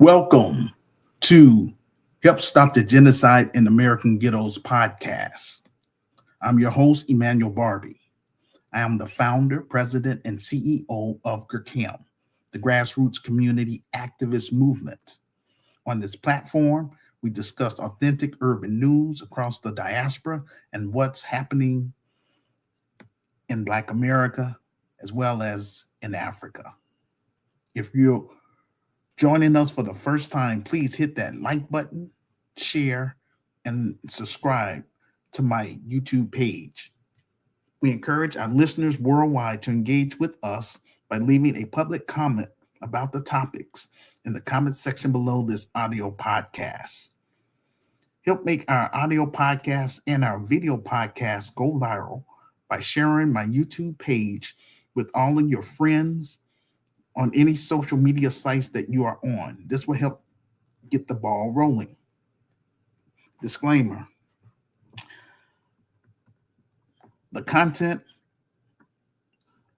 Welcome to Help Stop the Genocide in American Ghettos podcast. I'm your host, Emmanuel Barbie. I am the founder, president, and CEO of GRCAM, the grassroots community activist movement. On this platform, we discuss authentic urban news across the diaspora and what's happening in Black America as well as in Africa. If you're joining us for the first time, please hit that like button, share, and subscribe to my YouTube page. We encourage our listeners worldwide to engage with us by leaving a public comment about the topics in the comment section below this audio podcast. Help make our audio podcast and our video podcast go viral by sharing my YouTube page with all of your friends on any social media sites that you are on. This will help get the ball rolling. Disclaimer: the content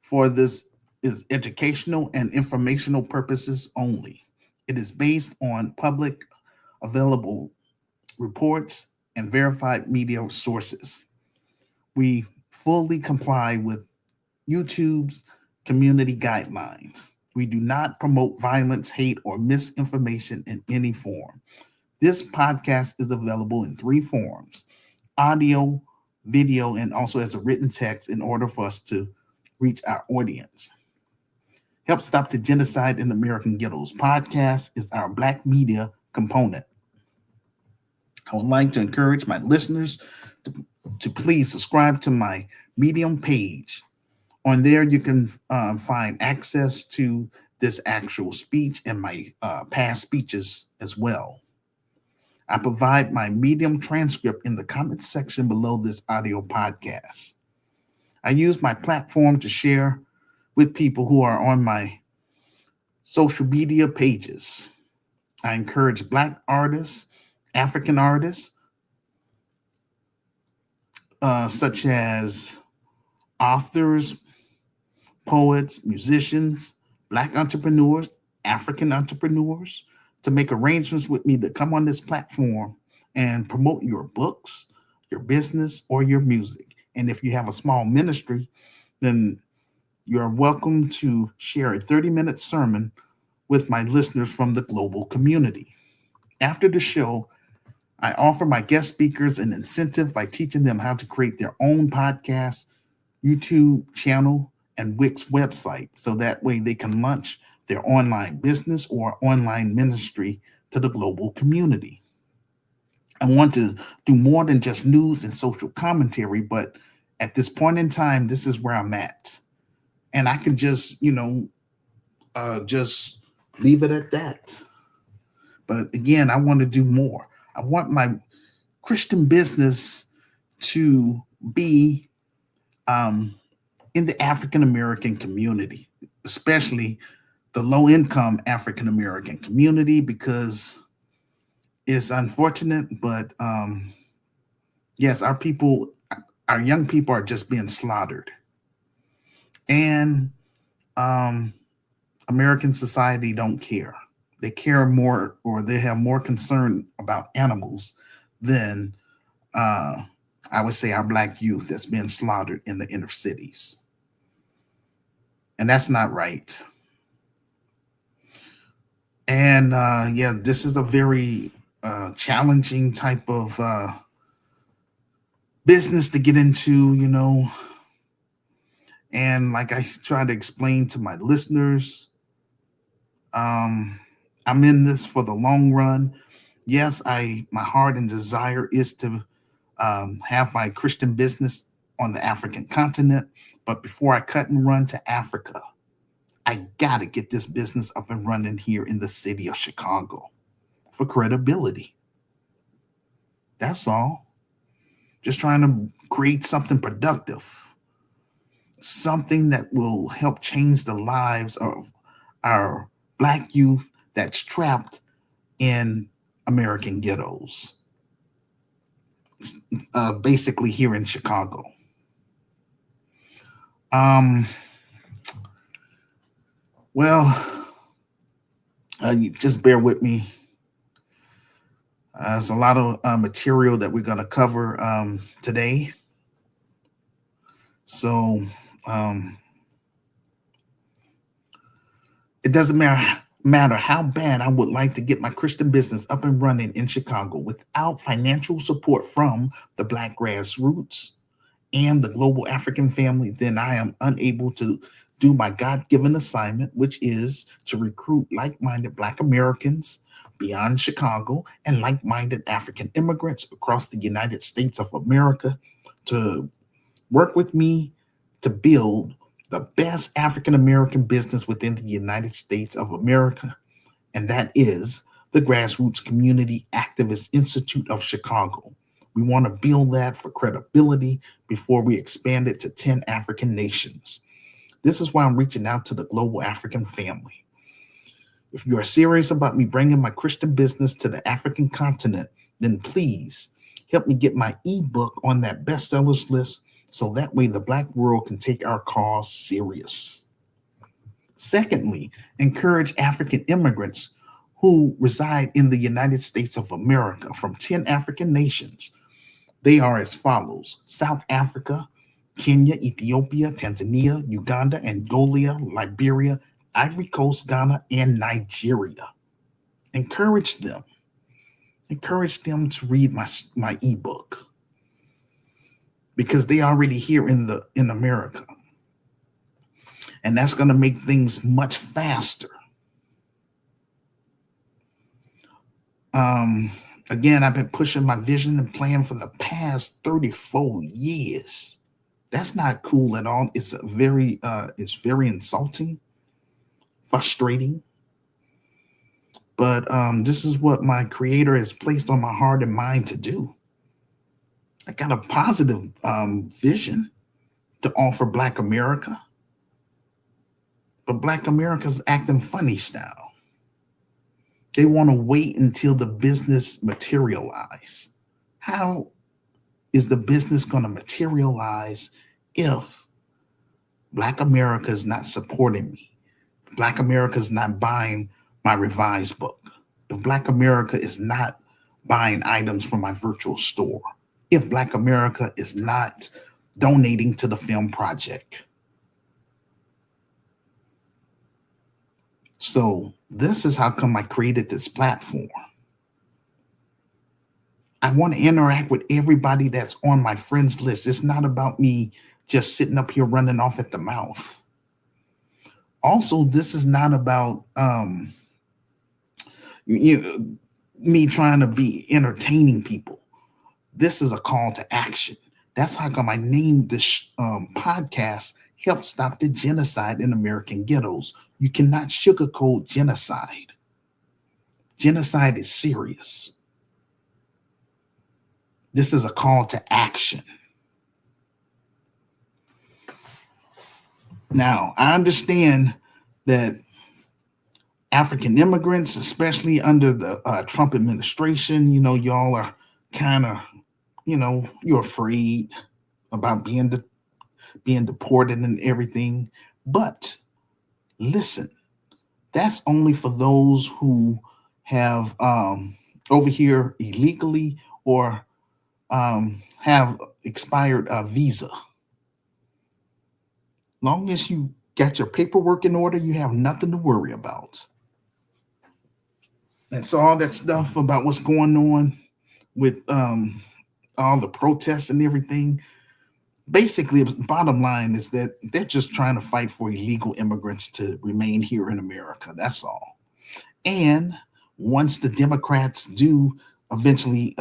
for this is educational and informational purposes only. It is based on public available reports and verified media sources. We fully comply with YouTube's community guidelines. We do not promote violence, hate, or misinformation in any form. This podcast is available in three forms: audio, video, and also as a written text in order for us to reach our audience. Help Stop the Genocide in American Ghettos podcast is our Black media component. I would like to encourage my listeners to please subscribe to my Medium page. On there, you can find access to this actual speech and my past speeches as well. I provide my Medium transcript in the comments section below this audio podcast. I use my platform to share with people who are on my social media pages. I encourage Black artists, African artists, such as authors, poets, musicians, Black entrepreneurs, African entrepreneurs, to make arrangements with me to come on this platform and promote your books, your business, or your music. And if you have a small ministry, then you're welcome to share a 30-minute sermon with my listeners from the global community. After the show, I offer my guest speakers an incentive by teaching them how to create their own podcast, YouTube channel, and Wix website, so that way they can launch their online business or online ministry to the global community. I want to do more than just news and social commentary, but at this point in time, this is where I'm at. And I can just, just leave it at that. But again, I want to do more. I want my Christian business to be in the African American community, especially the low income African American community, because it's unfortunate, but yes, our young people are just being slaughtered. And American society don't care. They care more, or they have more concern about animals than I would say our Black youth that's being slaughtered in the inner cities. And that's not right. And this is a very challenging type of business to get into, And like I try to explain to my listeners, I'm in this for the long run. Yes, my heart and desire is to have my Christian business on the African continent. But before I cut and run to Africa, I got to get this business up and running here in the city of Chicago for credibility. That's all. Just trying to create something productive, something that will help change the lives of our Black youth that's trapped in American ghettos, basically here in Chicago. Well, Just bear with me. There's a lot of material that we're going to cover today. So um, it doesn't matter how bad I would like to get my Christian business up and running in Chicago without financial support from the Black grassroots and the global African family, then I am unable to do my God given assignment, which is to recruit like minded Black Americans beyond Chicago and like minded African immigrants across the United States of America to work with me to build the best African American business within the United States of America, and that is the Grassroots Community Activist Institute of Chicago. We want to build that for credibility before we expand it to 10 African nations. This is why I'm reaching out to the global African family. If you are serious about me bringing my Christian business to the African continent, then please help me get my ebook on that bestsellers list so that way the Black world can take our cause serious. Secondly, encourage African immigrants who reside in the United States of America from 10 African nations. They are as follows: South Africa, Kenya, Ethiopia, Tanzania, Uganda, Angola, Liberia, Ivory Coast, Ghana, and Nigeria. Encourage them. Encourage them to read my ebook because they already here in America. And that's going to make things much faster. Um, Again, I've been pushing my vision and plan for the past 34 years. That's not cool at all. It's very insulting, frustrating. But this is what my creator has placed on my heart and mind to do. I got a positive vision to offer Black America, but Black America's acting funny style. They want to wait until the business materialize. How is the business going to materialize if Black America is not supporting me? Black America is not buying my revised book. If Black America is not buying items from my virtual store. If Black America is not donating to the film project. So this is how come I created this platform. I want to interact with everybody that's on my friends list. It's not about me just sitting up here running off at the mouth. Also, this is not about me trying to be entertaining people. This is a call to action. That's how come I named this podcast Help Stop the Genocide in American Ghettos. You cannot sugarcoat genocide. Genocide is serious. This is a call to action. Now, I understand that African immigrants, especially under the Trump administration, y'all are kind of, you're afraid about being deported and everything. But listen, that's only for those who have over here illegally or have expired visa. Long as you got your paperwork in order, you have nothing to worry about. And so all that stuff about what's going on with all the protests and everything, basically, the bottom line is that they're just trying to fight for illegal immigrants to remain here in America. That's all. And once the Democrats do eventually,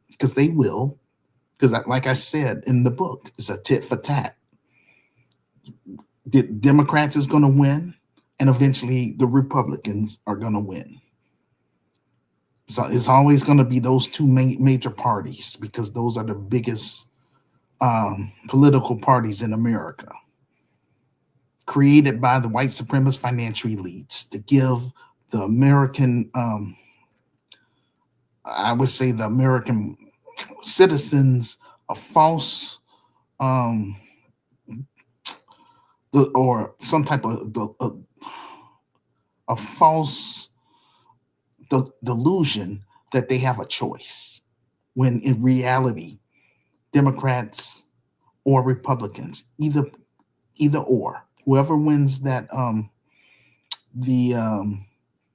because they will, because like I said in the book, it's a tit for tat. The Democrats is going to win, and eventually the Republicans are going to win. So it's always going to be those two major parties because those are the biggest political parties in America, created by the white supremacist financial elites to give the American, I would say the American citizens a false or some type of a false the delusion that they have a choice, when in reality, Democrats or Republicans, either or, whoever wins that the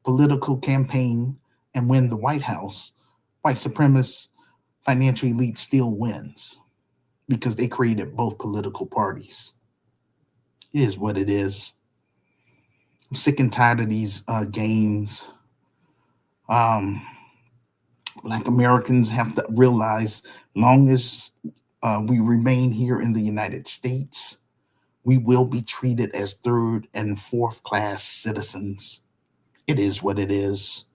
political campaign and win the White House, white supremacist financial elite still wins because they created both political parties. It is what it is. I'm sick and tired of these games. Um, Black Americans have to realize, long as we remain here in the United States, we will be treated as third and fourth class citizens. It is what it is,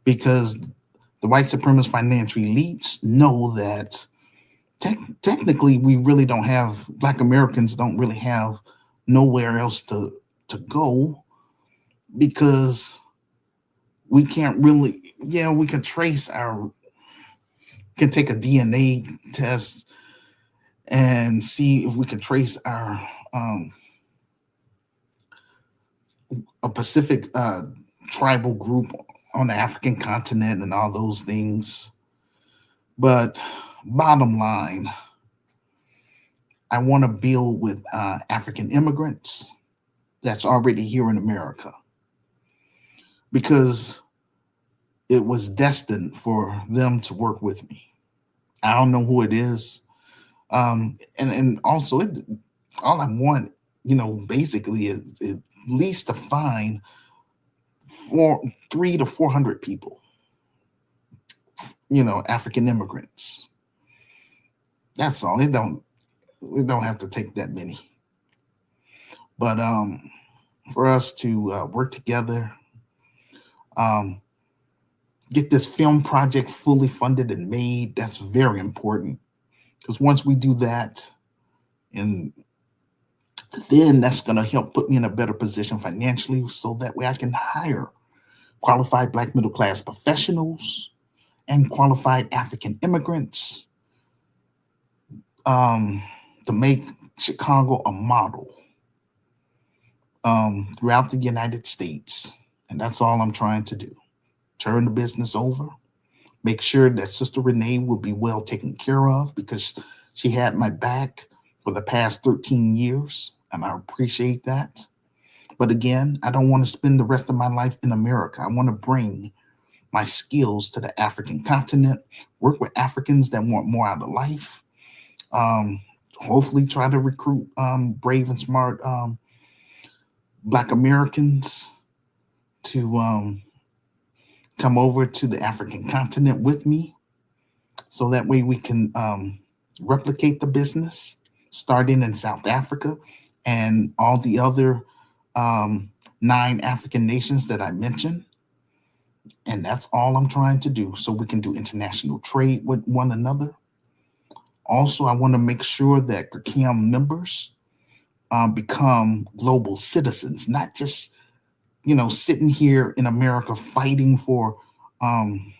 because the white supremacist financial elites know that technically we really don't have, Black Americans don't really have nowhere else to go, because we can't really, yeah, we can trace our, can take a DNA test and see if we can trace our a Pacific tribal group on the African continent and all those things. But bottom line, I want to build with African immigrants that's already here in America, because it was destined for them to work with me. I don't know who it is. And also, all I want, basically is at least to find 300 to 400 people, African immigrants. That's all. It don't have to take that many. But for us to work together, um, get this film project fully funded and made, that's very important. Because once we do that, and then that's going to help put me in a better position financially, so that way I can hire qualified Black middle class professionals and qualified African immigrants, um, to make Chicago a model throughout the United States. And that's all I'm trying to do. Turn the business over, make sure that Sister Renee will be well taken care of, because she had my back for the past 13 years, and I appreciate that. But again, I don't want to spend the rest of my life in America. I want to bring my skills to the African continent, work with Africans that want more out of life, um, hopefully try to recruit brave and smart Black Americans to come over to the African continent with me, so that way we can replicate the business starting in South Africa and all the other um, 9 African nations that I mentioned. And that's all I'm trying to do, so we can do international trade with one another. Also, I want to make sure that GRCAM members become global citizens, not just, sitting here in America fighting for um,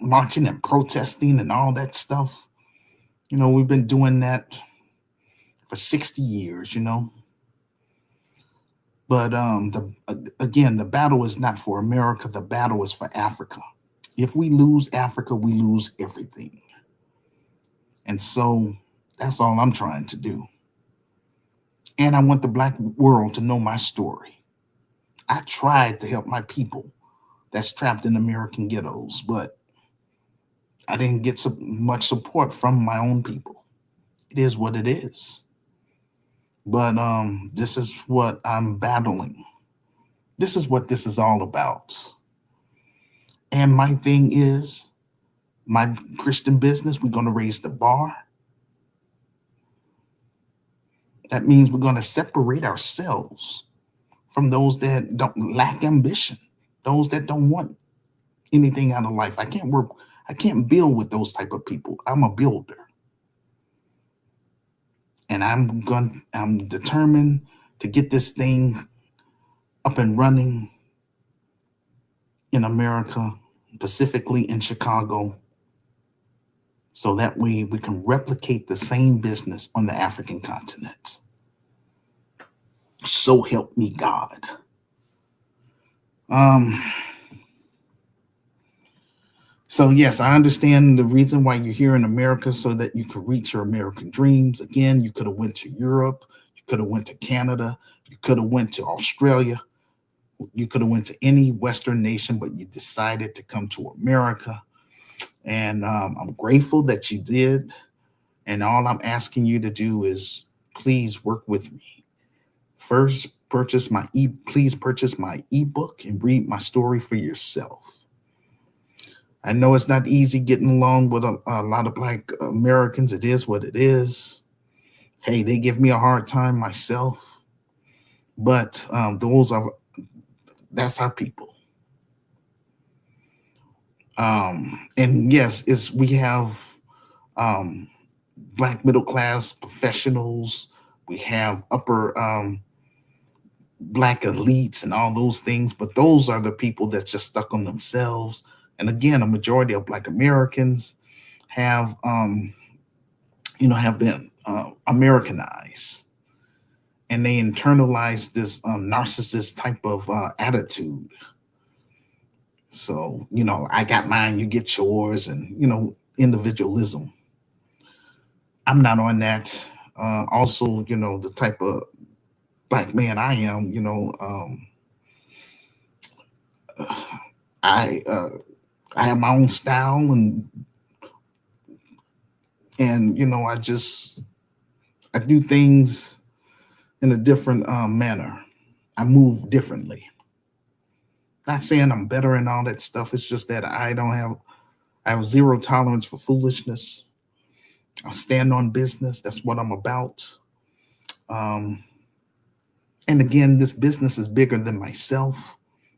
marching and protesting and all that stuff. We've been doing that for 60 years, But again, the battle is not for America. The battle is for Africa. If we lose Africa, we lose everything. And so that's all I'm trying to do. And I want the Black world to know my story. I tried to help my people that's trapped in American ghettos, but I didn't get so much support from my own people. It is what it is. But this is what I'm battling. This is what this is all about. And my thing is, my Christian business, we're going to raise the bar. That means we're going to separate ourselves from those that don't lack ambition, those that don't want anything out of life. I can't build with those type of people. I'm a builder. And I'm determined to get this thing up and running in America, specifically in Chicago, so that way we can replicate the same business on the African continent. So help me God. Um, So yes, I understand the reason why you're here in America so that you could reach your American dreams. Again, you could have went to Europe, you could have went to Canada, you could have went to Australia, you could have went to any Western nation, but you decided to come to America. And I'm grateful that you did. And all I'm asking you to do is please work with me. First, please purchase my ebook and read my story for yourself. I know it's not easy getting along with a lot of Black Americans. It is what it is. Hey, they give me a hard time myself, but that's our people. And yes, it's we have um, Black middle class professionals. We have upper Black elites and all those things, but those are the people that's just stuck on themselves. And again, a majority of Black Americans have have been Americanized, and they internalize this narcissist type of attitude. So I got mine, you get yours, and individualism. I'm not on that. Also, the type of Black man I am, I uh, I have my own style, and I do things in a different manner. I move differently. Not saying I'm better and all that stuff. It's just that I have zero tolerance for foolishness. I stand on business. That's what I'm about. Um, and again, this business is bigger than myself.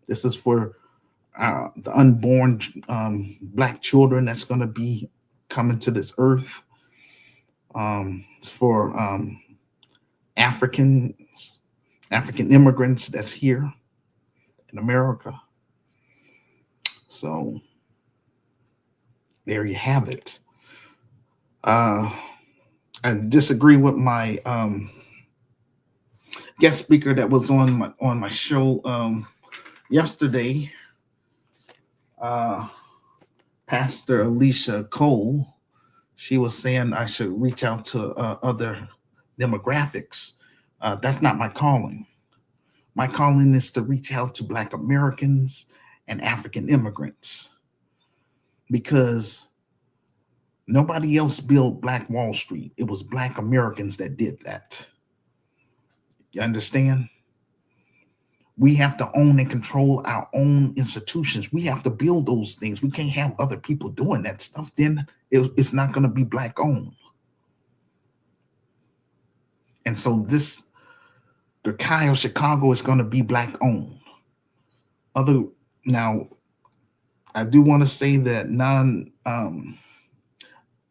This is for the unborn Black children that's going to be coming to this earth. It's for Africans, African immigrants that's here in America. So there you have it. Uh, I disagree with my guest speaker that was on my show yesterday, uh, Pastor Alicia Cole. She was saying I should reach out to other demographics. That's not my calling. My calling is to reach out to Black Americans and African immigrants because nobody else built Black Wall Street. It was Black Americans that did that. You understand? We have to own and control our own institutions. We have to build those things. We can't have other people doing that stuff. Then it's not going to be Black owned. And so the Kyle Chicago is going to be Black owned. Other Now, I do want to say that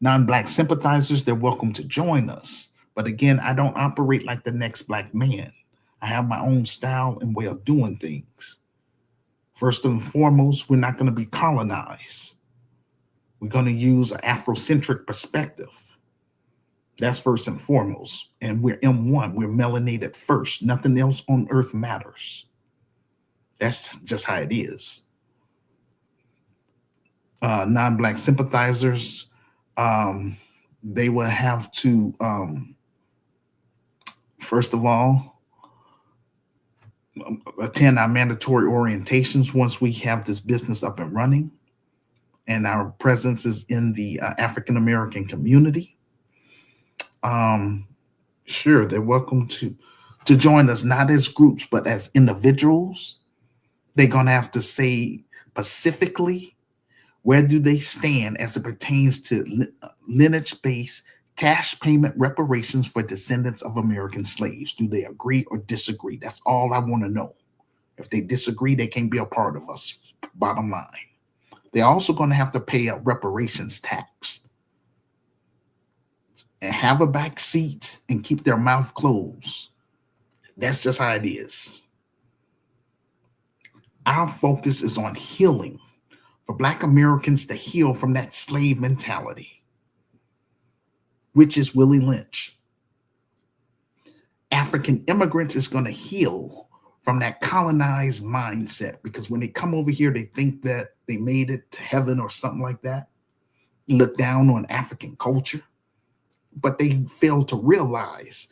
non-Black sympathizers, they're welcome to join us. But again, I don't operate like the next Black man. I have my own style and way of doing things. First and foremost, we're not going to be colonized. We're going to use an Afrocentric perspective. That's first and foremost. And we're M1. We're melanated first. Nothing else on earth matters. That's just how it is. Non-Black sympathizers, they will have to, first of all, attend our mandatory orientations once we have this business up and running and our presence is in the African American community. Um, sure, they're welcome to join us, not as groups, but as individuals. They're going to have to say specifically where do they stand as it pertains to lineage-based cash payment reparations for descendants of American slaves. Do they agree or disagree? That's all I want to know. If they disagree, they can't be a part of us, bottom line. They're also going to have to pay a reparations tax and have a back seat and keep their mouth closed. That's just how it is. Our focus is on healing, for Black Americans to heal from that slave mentality, which is Willie Lynch. African immigrants is going to heal from that colonized mindset. Because when they come over here, they think that they made it to heaven or something like that, look down on African culture, but they fail to realize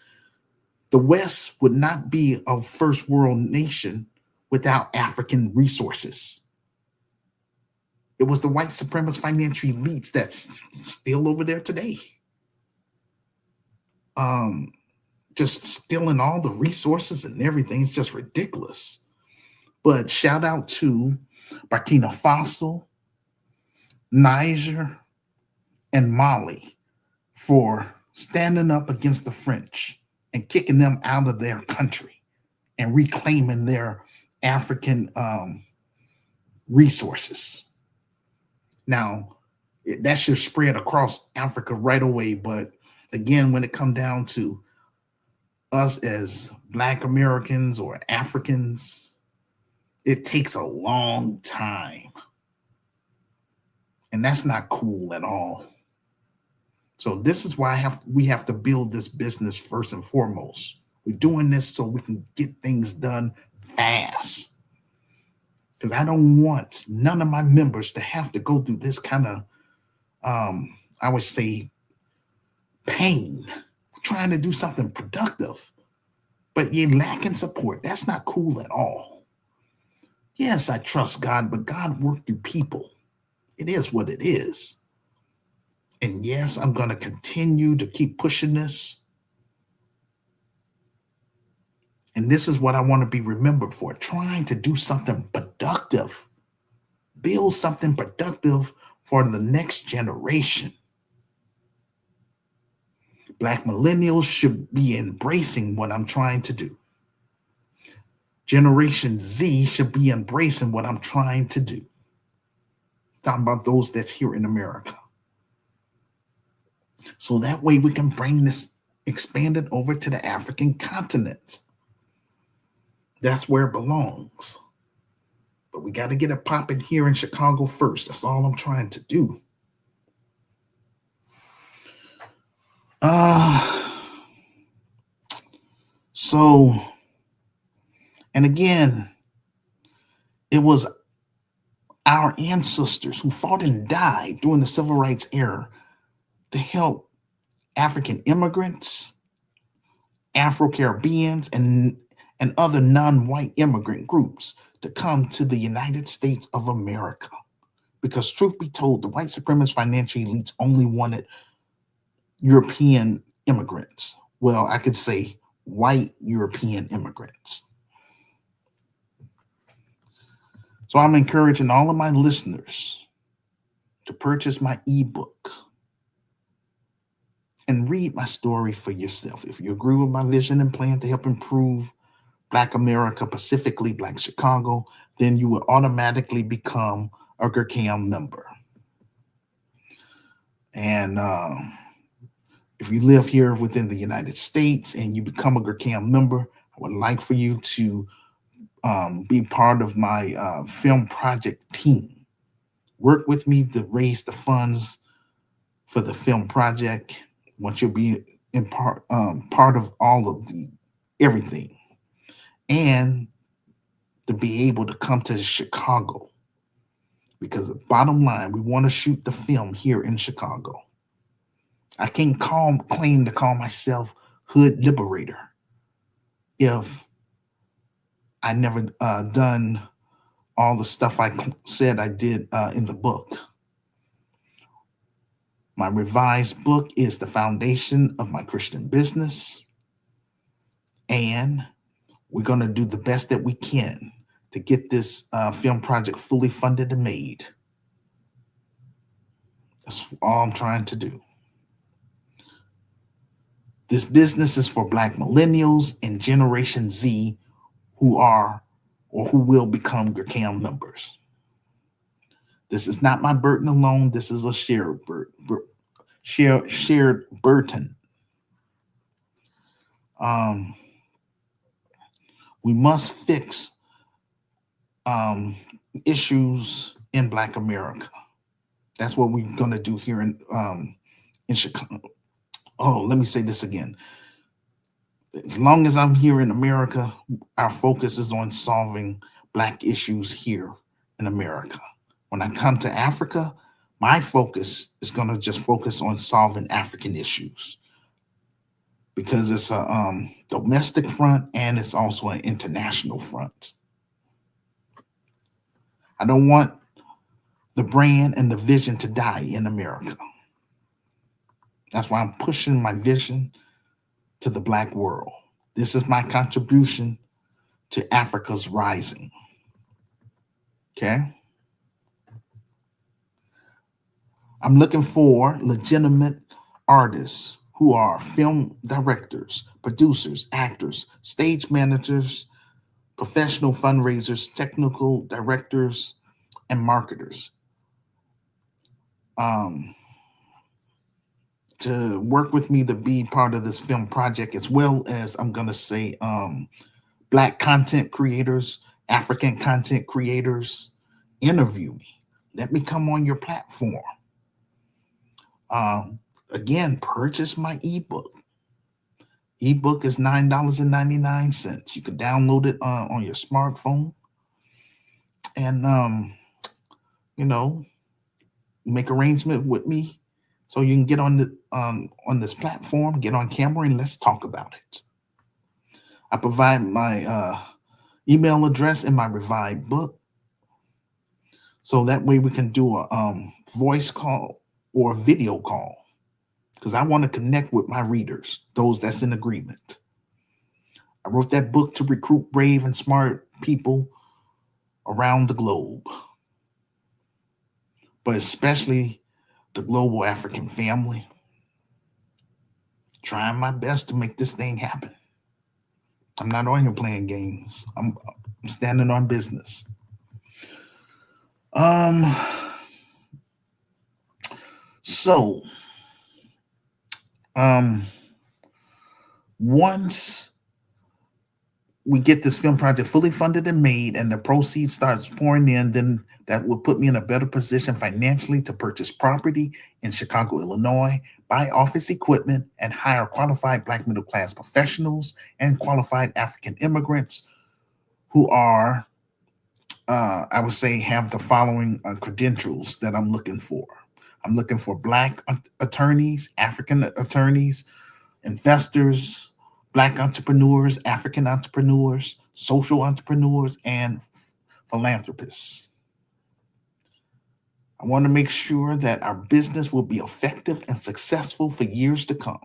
the West would not be a first world nation without African resources. It was the white supremacist financial elites that's still over there today. Um, just stealing all the resources and everything. It's just ridiculous. But shout out to Burkina Faso, Niger, and Mali for standing up against the French and kicking them out of their country and reclaiming their African resources. Now, that should spread across Africa right away. But again, when it comes down to us as Black Americans or Africans, it takes a long time. And that's not cool at all. So this is why we have to build this business first and foremost. We're doing this so we can get things done fast. Because I don't want none of my members to have to go through this kind of, I would say, pain, trying to do something productive, but you're lacking support. That's not cool at all. Yes, I trust God, but God worked through people. It is what it is. And yes, I'm going to continue to keep pushing this. And this is what I want to be remembered for, trying to do something productive, build something productive for the next generation. Black millennials should be embracing what I'm trying to do. Generation Z should be embracing what I'm trying to do. Talking about those that's here in America. So that way we can bring this expanded over to the African continent. That's where it belongs. But we got to get it popping here in Chicago first. That's all I'm trying to do. So, and again, it was our ancestors who fought and died during the civil rights era to help African immigrants, Afro-Caribbeans, and other non-white immigrant groups to come to the United States of America. Because truth be told, the white supremacist financial elites only wanted European immigrants. Well, I could say white European immigrants. So I'm encouraging all of my listeners to purchase my ebook and read my story for yourself. If you agree with my vision and plan to help improve Black America, specifically Black Chicago, then you will automatically become a GRCAM member. And if you live here within the United States and you become a GRCAM member, I would like for you to be part of my film project team. Work with me to raise the funds for the film project. Once you'll be in part of all of everything, and to be able to come to Chicago, because the bottom line, we want to shoot the film here in Chicago. I can't claim to call myself Hood Liberator if I never done all the stuff I said I did in the book. My revised book is The Foundation of My Christian Business, and we're going to do the best that we can to get this film project fully funded and made. That's all I'm trying to do. This business is for Black millennials and Generation Z who are or who will become GRCAM members. This is not my burden alone. This is a shared burden. We must fix issues in Black America. That's what we're going to do here in Chicago. Oh, let me say this again. As long as I'm here in America, our focus is on solving Black issues here in America. When I come to Africa, my focus is going to just focus on solving African issues because it's a domestic front and it's also an international front. I don't want the brand and the vision to die in America. That's why I'm pushing my vision to the Black world. This is my contribution to Africa's rising. Okay. I'm looking for legitimate artists who are film directors, producers, actors, stage managers, professional fundraisers, technical directors, and marketers um, to work with me to be part of this film project, as well as I'm going to say Black content creators, African content creators. Interview me. Let me come on your platform. Um, Again, purchase my ebook. Ebook is $9.99. You can download it on your smartphone and you know, make arrangement with me so you can get on this platform, get on camera, and let's talk about it. I provide my email address in my revived book, so that way we can do a voice call or a video call, because I want to connect with my readers, those that's in agreement. I wrote that book to recruit brave and smart people around the globe, but especially the global African family. Trying my best to make this thing happen. I'm not on here playing games. I'm standing on business. Um, so um once we get this film project fully funded and made and the proceeds starts pouring in, then that will put me in a better position financially to purchase property in Chicago, Illinois, buy office equipment, and hire qualified Black middle class professionals and qualified African immigrants who are, I would say, have the following credentials that I'm looking for. I'm looking for Black attorneys, African attorneys, investors, Black entrepreneurs, African entrepreneurs, social entrepreneurs, and philanthropists. I want to make sure that our business will be effective and successful for years to come.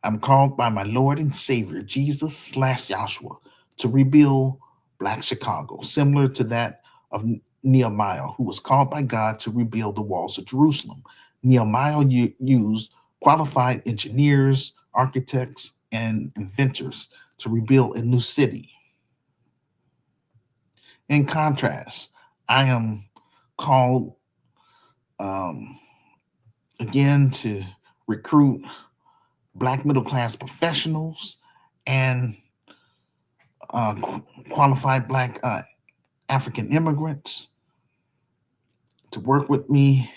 I'm called by my Lord and Savior, Jesus slash Joshua, to rebuild Black Chicago, similar to that of Nehemiah, who was called by God to rebuild the walls of Jerusalem. Nehemiah used qualified engineers, architects, and inventors to rebuild a new city. In contrast, I am called um, again to recruit Black middle class professionals and qualified Black African immigrants to work with me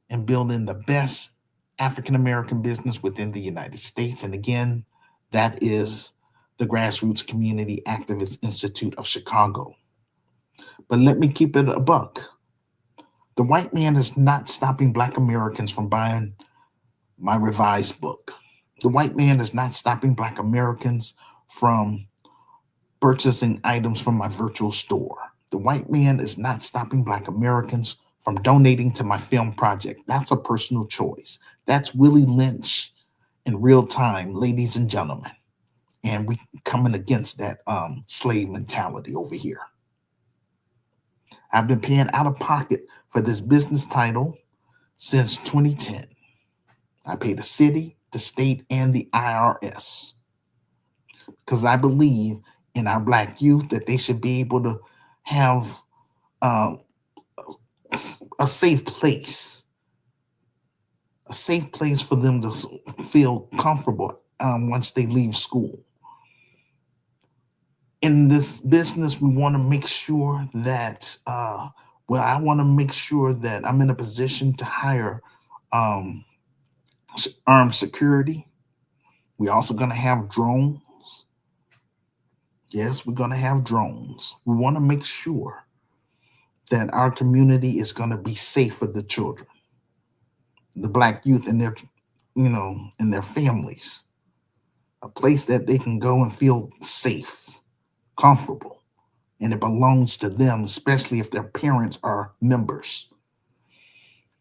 in building the best African American business within the United States. And again, that is the Grassroots Community Activist Institute of Chicago. But let me keep it a buck. The white man is not stopping Black Americans from buying my revised book. The white man is not stopping Black Americans from purchasing items from my virtual store. The white man is not stopping Black Americans from donating to my film project. That's a personal choice. That's Willie Lynch in real time, ladies and gentlemen. And we coming against that slave mentality over here. I've been paying out of pocket for this business title since 2010. I pay the city, the state, and the IRS because I believe in our Black youth that they should be able to have uh, a safe place, for them to feel comfortable once they leave school. In this business, we want to make sure that, I want to make sure that I'm in a position to hire um, armed security, We're also going to have drones. Yes, we're going to have drones. We want to make sure that our community is going to be safe for the children, the Black youth and their, and their families. A place that they can go and feel safe, comfortable, and it belongs to them, especially if their parents are members.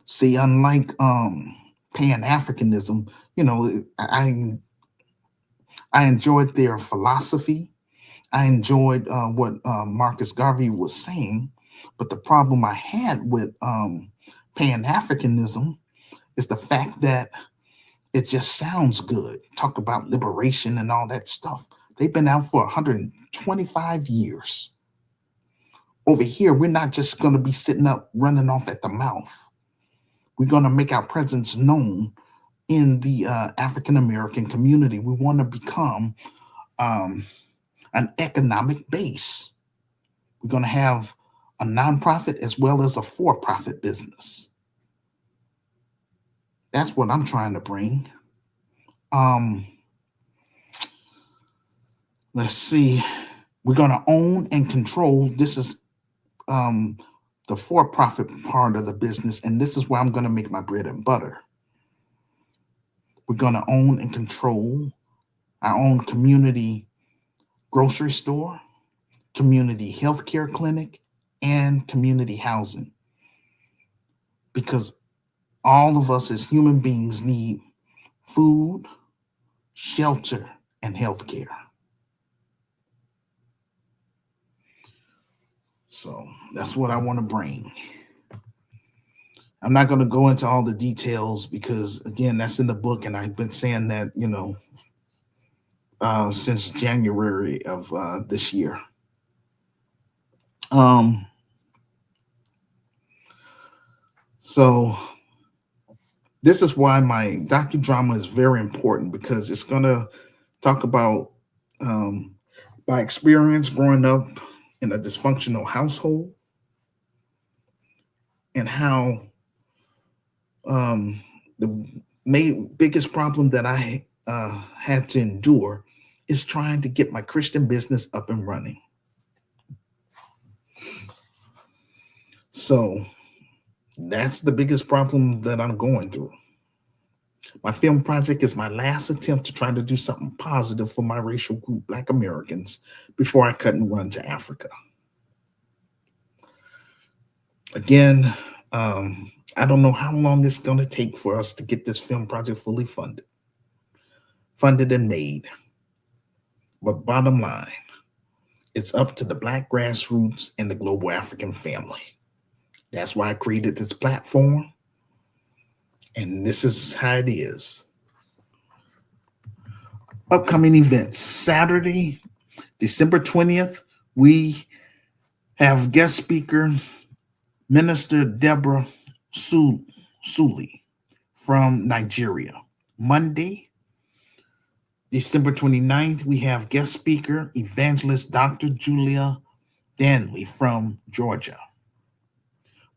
See, unlike Pan Africanism, I enjoyed their philosophy. I enjoyed what Marcus Garvey was saying, but the problem I had with Pan Africanism is the fact that it just sounds good. Talk about liberation and all that stuff. They've been out for 125 years. Over here, we're not just going to be sitting up running off at the mouth. We're going to make our presence known in the African American community. We want to become um, an economic base. We're going to have a nonprofit as well as a for-profit business. That's what I'm trying to bring. Um, let's see. We're going to own and control. This is um, the for-profit part of the business, and this is where I'm going to make my bread and butter. We're going to own and control our own community grocery store, community healthcare clinic, and community housing. Because all of us as human beings need food, shelter, and healthcare. So that's what I want to bring. I'm not going to go into all the details because, again, that's in the book, and I've been saying that, since January of this year. Um, so this is why my docudrama is very important, because it's going to talk about my experience growing up in a dysfunctional household and how the biggest problem that I had to endure is trying to get my Christian business up and running. So that's the biggest problem that I'm going through. My film project is my last attempt to try to do something positive for my racial group, Black Americans, before I cut and run to Africa. Again, I don't know how long it's going to take for us to get this film project fully funded and made. But bottom line, it's up to the Black grassroots and the global African family. That's why I created this platform. And this is how it is. Upcoming events. Saturday, December 20th, we have guest speaker, Minister Deborah Suli from Nigeria. Monday, December 29th, we have guest speaker, evangelist Dr. Julia Danley from Georgia.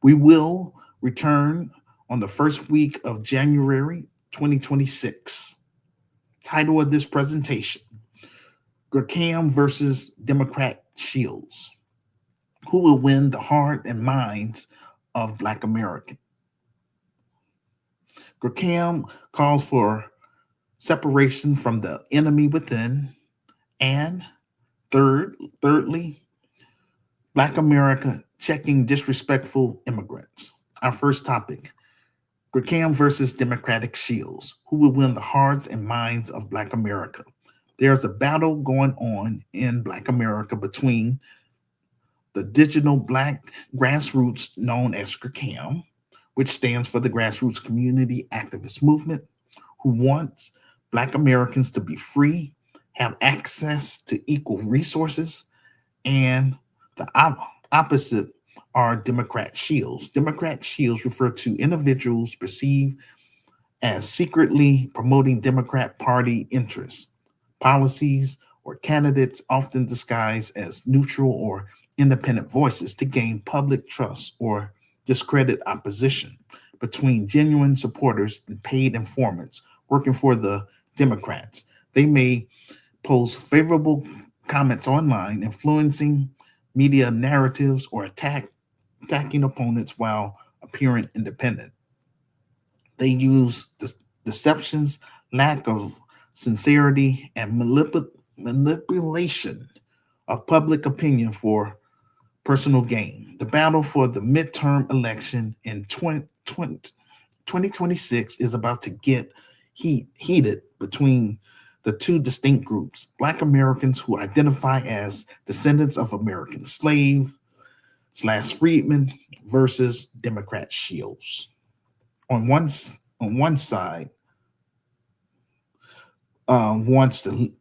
We will return on the first week of January 2026. Title of this presentation, GRCAM versus Democrat Shills. Who will win the heart and minds of Black Americans? GRCAM calls for separation from the enemy within, and thirdly, Black America checking disrespectful immigrants. Our first topic, GRCAM versus Democratic Shills. Who will win the hearts and minds of Black America? There's a battle going on in Black America between the digital Black grassroots known as GRCAM, which stands for the Grassroots Community Activist Movement, who wants Black Americans to be free, have access to equal resources, and the opposite are Democrat Shills. Democrat Shills refer to individuals perceived as secretly promoting Democrat Party interests, policies, or candidates often disguised as neutral or independent voices to gain public trust or discredit opposition between genuine supporters and paid informants working for the Democrats. They may post favorable comments online, influencing media narratives, or attacking opponents while appearing independent. They use deceptions, lack of sincerity, and manipulation of public opinion for personal gain. The battle for the midterm election in 2026 is about to get heated between the two distinct groups: Black Americans who identify as descendants of American slave slash freedmen versus Democrat Shills. On one side, wants the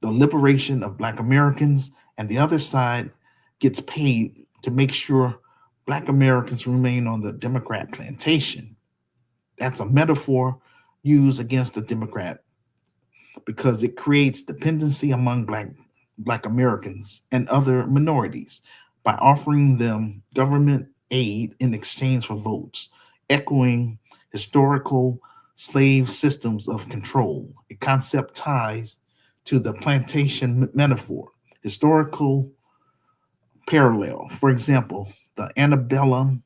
liberation of Black Americans, and the other side gets paid to make sure Black Americans remain on the Democrat plantation. That's a metaphor used against the Democrat because it creates dependency among Black Americans and other minorities by offering them government aid in exchange for votes, echoing historical slave systems of control. A concept ties to the plantation metaphor. Historical parallel. For example, the antebellum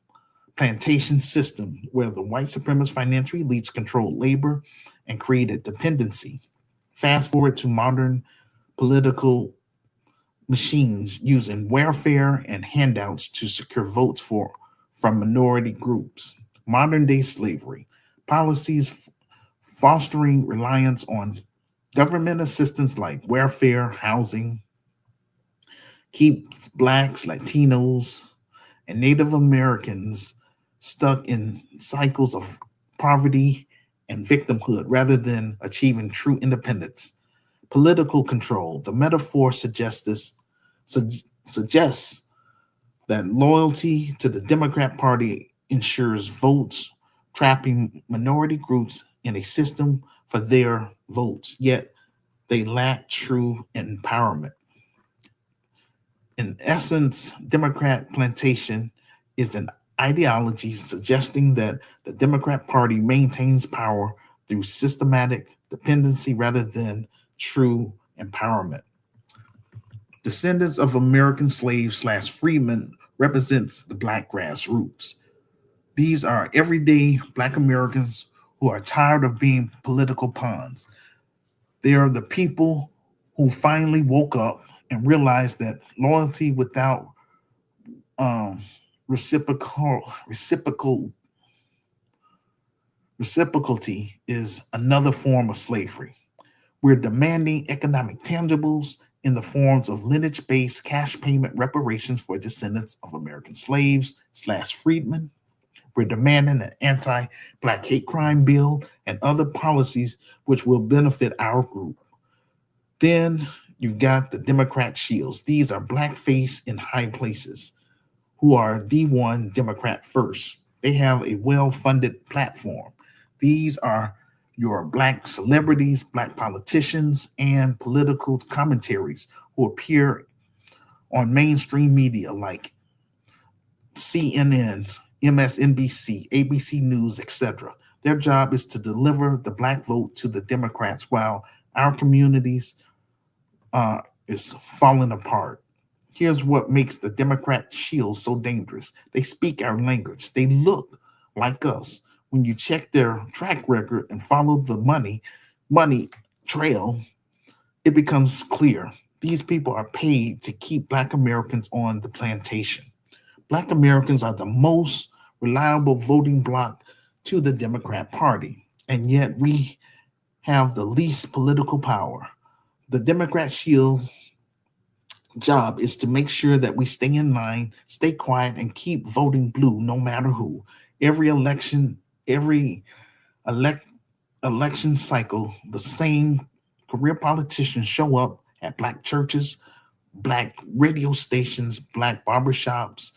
plantation system, where the white supremacist financial elites controlled labor and created dependency. Fast forward to modern political machines using welfare and handouts to secure votes from minority groups. Modern day slavery policies fostering reliance on government assistance like welfare, housing, keeps blacks, Latinos, and Native Americans stuck in cycles of poverty and victimhood rather than achieving true independence. Political control. The metaphor suggests that loyalty to the Democrat Party ensures votes, trapping minority groups in a system for their votes, yet they lack true empowerment. In essence, Democrat plantation is an ideology suggesting that the Democrat Party maintains power through systematic dependency rather than true empowerment. Descendants of American slaves slash freedmen represents the Black grassroots. These are everyday Black Americans who are tired of being political pawns. They are the people who finally woke up and realized that loyalty without um, reciprocal reciprocity is another form of slavery. We're demanding economic tangibles in the forms of lineage-based cash payment reparations for descendants of American slaves slash freedmen. We're demanding an anti-black hate crime bill and other policies which will benefit our group. Then you got the Democrat shields. These are blackface in high places who are D1 Democrat first. They have a well funded platform. These are your Black celebrities, Black politicians, and political commentaries who appear on mainstream media like CNN, MSNBC, ABC News, etc. Their job is to deliver the Black vote to the Democrats while our communities is falling apart. Here's what makes the Democrat shield so dangerous. They speak our language. They look like us. When you check their track record and follow the money trail, it becomes clear. These people are paid to keep Black Americans on the plantation. Black Americans are the most reliable voting bloc to the Democrat Party, and yet we have the least political power. The Democrat shield job is to make sure that we stay in line, stay quiet, and keep voting blue no matter who. Every elect, election cycle, the same career politicians show up at Black churches, Black radio stations, Black barbershops,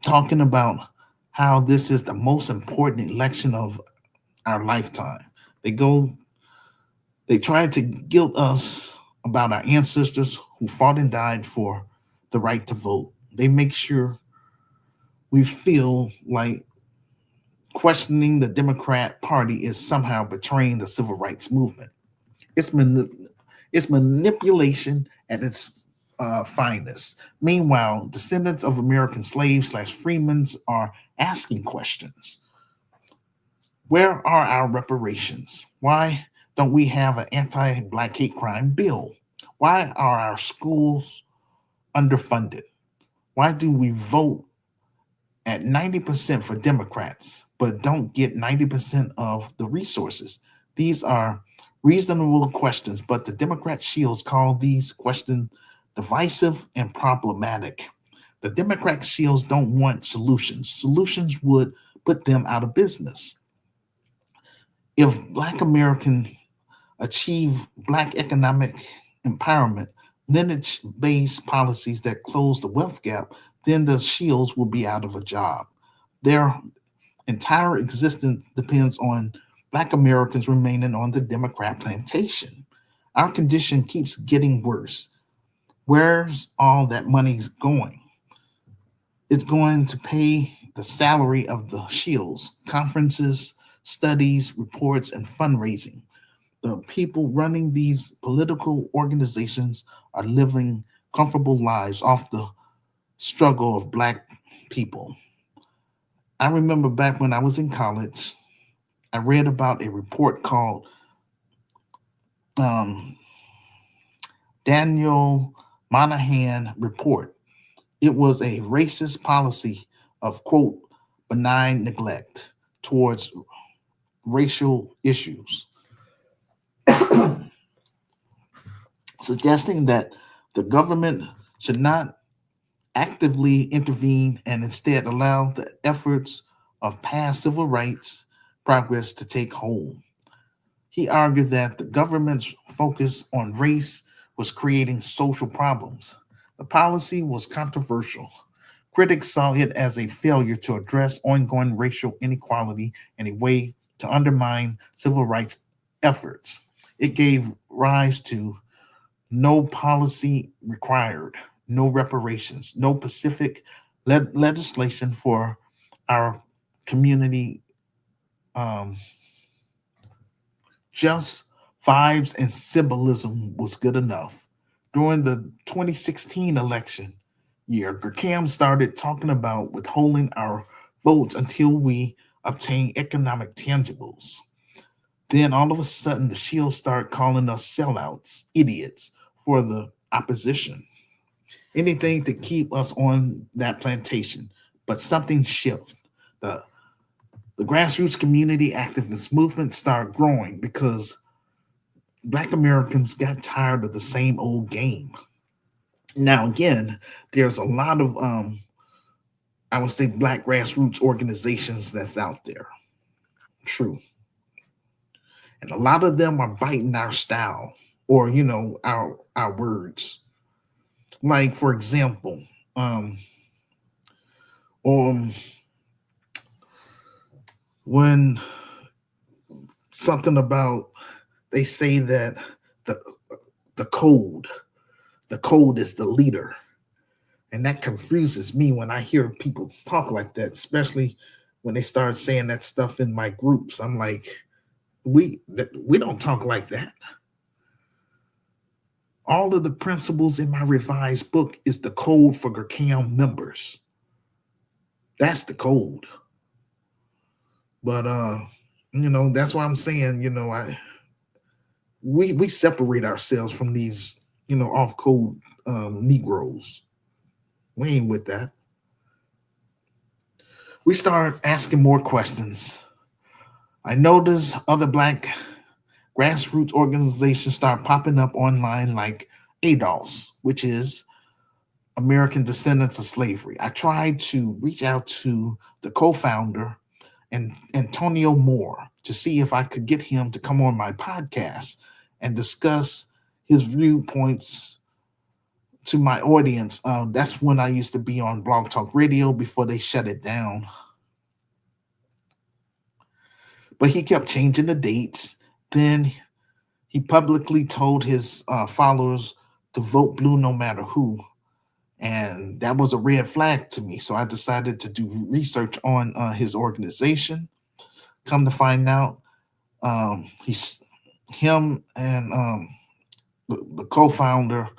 talking about how this is the most important election of our lifetime. They go, they try to guilt us about our ancestors who fought and died for the right to vote. They make sure we feel like questioning the Democrat Party is somehow betraying the civil rights movement. It's it's manipulation at its finest. Meanwhile, descendants of American slaves slash freemen are asking questions. Where are our reparations? Why don't we have an anti-black hate crime bill? Why are our schools underfunded? Why do we vote at 90% for Democrats, but don't get 90% of the resources? These are reasonable questions, but the Democrat shields call these questions divisive and problematic. The Democrat shields don't want solutions. Solutions would put them out of business. If Black Americans achieve Black economic empowerment, lineage based policies that close the wealth gap, then the Shields will be out of a job. Their entire existence depends on Black Americans remaining on the Democrat plantation. Our condition keeps getting worse. Where's all that money going? It's going to pay the salary of the Shields, conferences, studies, reports, and fundraising. The people running these political organizations are living comfortable lives off the struggle of Black people. I remember back when I was in college, I read about a report called um, Daniel Monahan Report. It was a racist policy of, quote, benign neglect towards racial issues, suggesting that the government should not actively intervene and instead allow the efforts of past civil rights progress to take hold. He argued that the government's focus on race was creating social problems. The policy was controversial. Critics saw it as a failure to address ongoing racial inequality and a way to undermine civil rights efforts. It gave rise to no policy required, no reparations, no specific legislation for our community. Um, just vibes and symbolism was good enough. During the 2016 election year, GRCAM started talking about withholding our votes until we obtain economic tangibles. Then all of a sudden, the Shield start calling us sellouts, idiots for the opposition. Anything to keep us on that plantation. But something shifted. The the grassroots community activist movement started growing because Black Americans got tired of the same old game. Now again, there's a lot of I would say Black grassroots organizations that's out there. True. And a lot of them are biting our style or our words. Like for example, um when something about they say that the the code the code is the leader, and that confuses me when I hear people talk like that, especially when they start saying that stuff in my groups. I'm like, we don't talk like that. All of the principles in my revised book is the code for GRCAM members. That's the code. But that's why I'm saying, I we separate ourselves from these, off code Negroes. We ain't with that. We start asking more questions. I notice other Black grassroots organizations start popping up online like ADOS, which is American Descendants of Slavery. I tried to reach out to the co-founder and Antonio Moore to see if I could get him to come on my podcast and discuss his viewpoints to my audience. That's when I used to be on Blog Talk Radio before they shut it down. But he kept changing the dates. Then he publicly told his followers to vote blue no matter who. And that was a red flag to me. So I decided to do research on his organization. Come to find out, he's him and the co-founder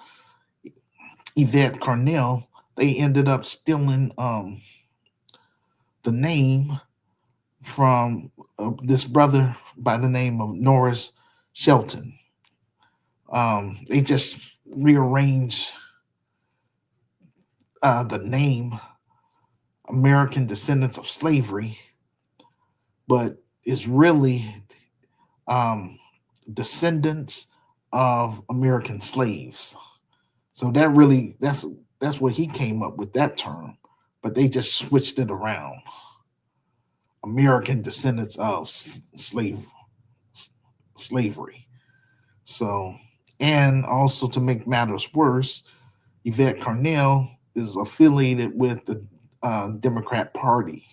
Yvette Carnell, they ended up stealing the name from this brother by the name of Norris Shelton. They just rearranged the name American Descendants of Slavery, but it's really um, descendants of American slaves. So that's what he came up with that term, but they just switched it around. American descendants of slavery. So, and also to make matters worse, Yvette Carnell is affiliated with the Democrat Party.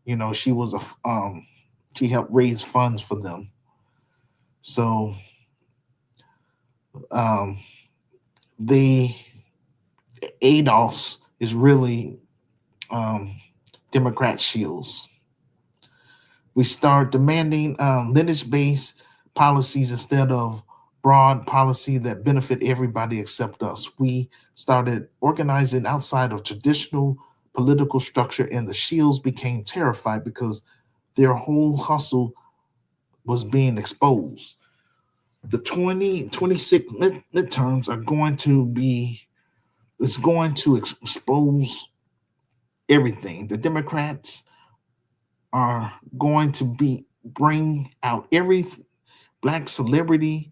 You know, she helped raise funds for them. So, um, the ADOS is really um, Democrat Shills. We start demanding lineage-based policies instead of broad policy that benefit everybody except us. We started organizing outside of traditional political structure, and the Shields became terrified because their whole hustle was being exposed. The 2026 midterms are going to be, it's going to expose everything. The Democrats are going to be bring out every black celebrity,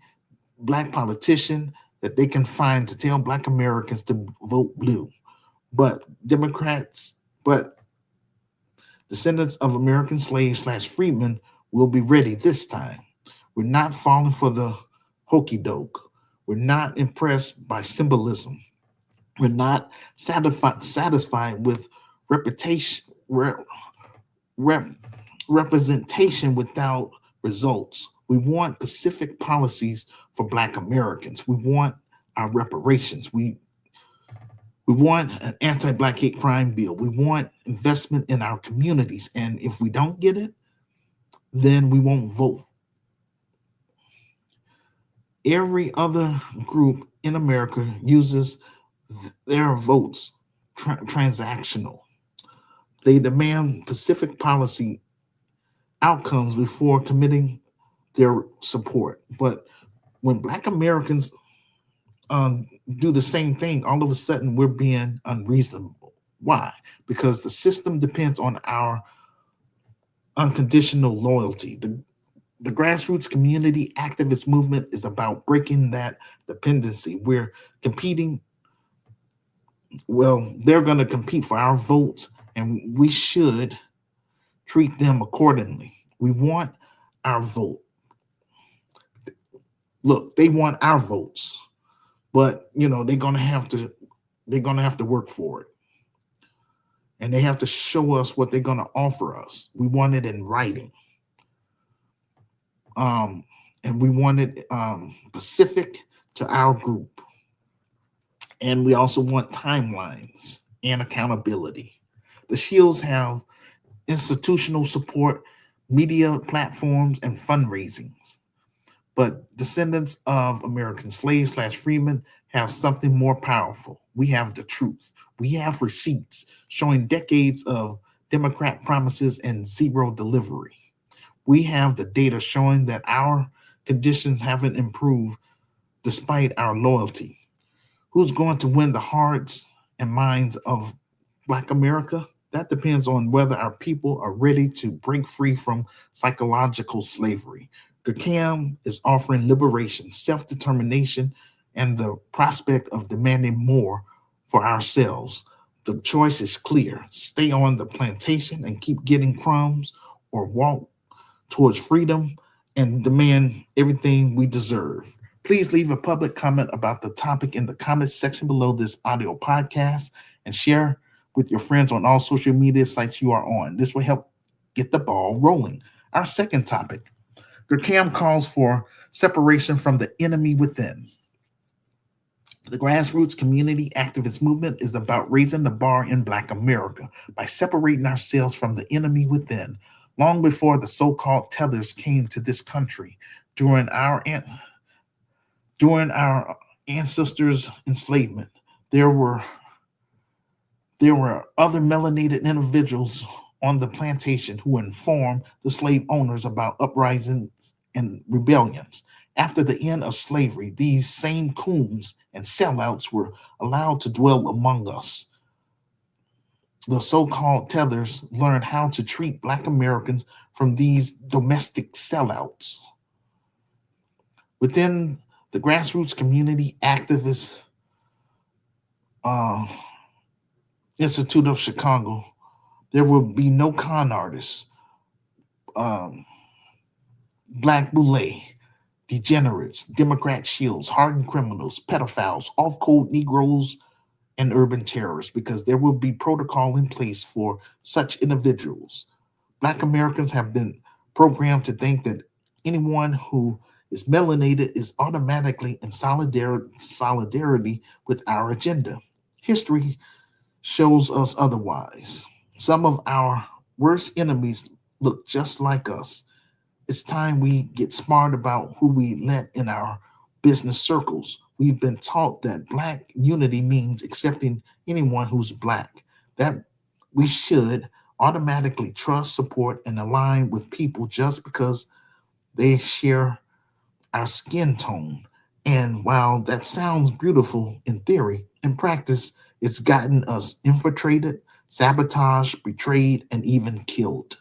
black politician that they can find to tell black Americans to vote blue. But Democrats, but descendants of American slaves slash freedmen will be ready this time. We're not falling for the hokey doke. We're not impressed by symbolism. We're not satisfied with reputation, rep, representation without results. We want specific policies for Black Americans. We want our reparations. We want an anti-Black hate crime bill. We want investment in our communities. And if we don't get it, then we won't vote. Every other group in America uses their votes transactional. They demand specific policy outcomes before committing their support. But when Black Americans do the same thing, all of a sudden we're being unreasonable. Why? Because the system depends on our unconditional loyalty. The grassroots community activist movement is about breaking that dependency. We're competing, well, they're going to compete for our votes, and we should treat them accordingly. We want our vote. Look, they want our votes, but you know they're gonna have to work for it, and they have to show us what they're gonna offer us. We want it in writing, um, and we want it specific to our group, and we also want timelines and accountability. The Shields have institutional support, media platforms, and fundraisings. But descendants of American slaves slash freemen have something more powerful. We have the truth. We have receipts showing decades of Democrat promises and zero delivery. We have the data showing that our conditions haven't improved despite our loyalty. Who's going to win the hearts and minds of Black America? That depends on whether our people are ready to break free from psychological slavery. GRCAM is offering liberation, self determination, and the prospect of demanding more for ourselves. The choice is clear: stay on the plantation and keep getting crumbs, or walk towards freedom and demand everything we deserve. Please leave a public comment about the topic in the comments section below this audio podcast and share with your friends on all social media sites you are on. This will help get the ball rolling. Our second topic, GRCAM calls for separation from the enemy within. The grassroots community activist movement is about raising the bar in Black America by separating ourselves from the enemy within. Long before the so called tethers came to this country, during our during our ancestors' enslavement. There were there were other melanated individuals on the plantation who informed the slave owners about uprisings and rebellions. After the end of slavery, these same coons and sellouts were allowed to dwell among us. The so called tethers learned how to treat Black Americans from these domestic sellouts. Within the grassroots community activist uh, Institute of Chicago, there will be no con artists, um, black boule, degenerates, Democrat shills, hardened criminals, pedophiles, off code Negroes, and urban terrorists, because there will be protocol in place for such individuals. Black Americans have been programmed to think that anyone who is melanated is automatically in solidarity with our agenda. History shows us otherwise. Some of our worst enemies look just like us. It's time we get smart about who we let in our business circles. We've been taught that Black unity means accepting anyone who's Black, that we should automatically trust, support, and align with people just because they share our skin tone. And while that sounds beautiful in theory, in practice, it's gotten us infiltrated, sabotaged, betrayed, and even killed.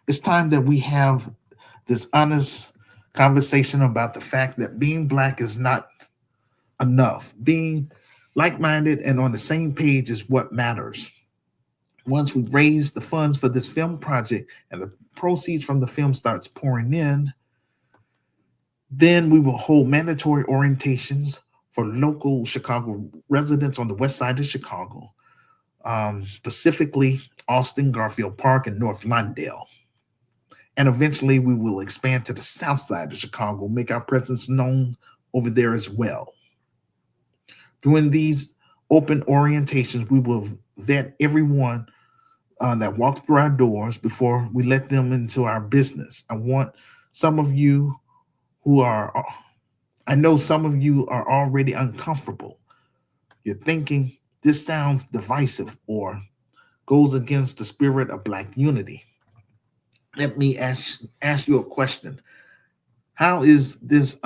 It's time that we have this honest conversation about the fact that being Black is not enough. Being like minded and on the same page is what matters. Once we raise the funds for this film project and the proceeds from the film starts pouring in, then we will hold mandatory orientations for local Chicago residents on the west side of Chicago, specifically Austin, Garfield Park, and North Lawndale. And eventually we will expand to the south side of Chicago, make our presence known over there as well. During these open orientations, we will vet everyone that walks through our doors before we let them into our business. Some of you who are, I know some of you are already uncomfortable. You're thinking this sounds divisive or goes against the spirit of Black unity. Let me ask you a question. How is this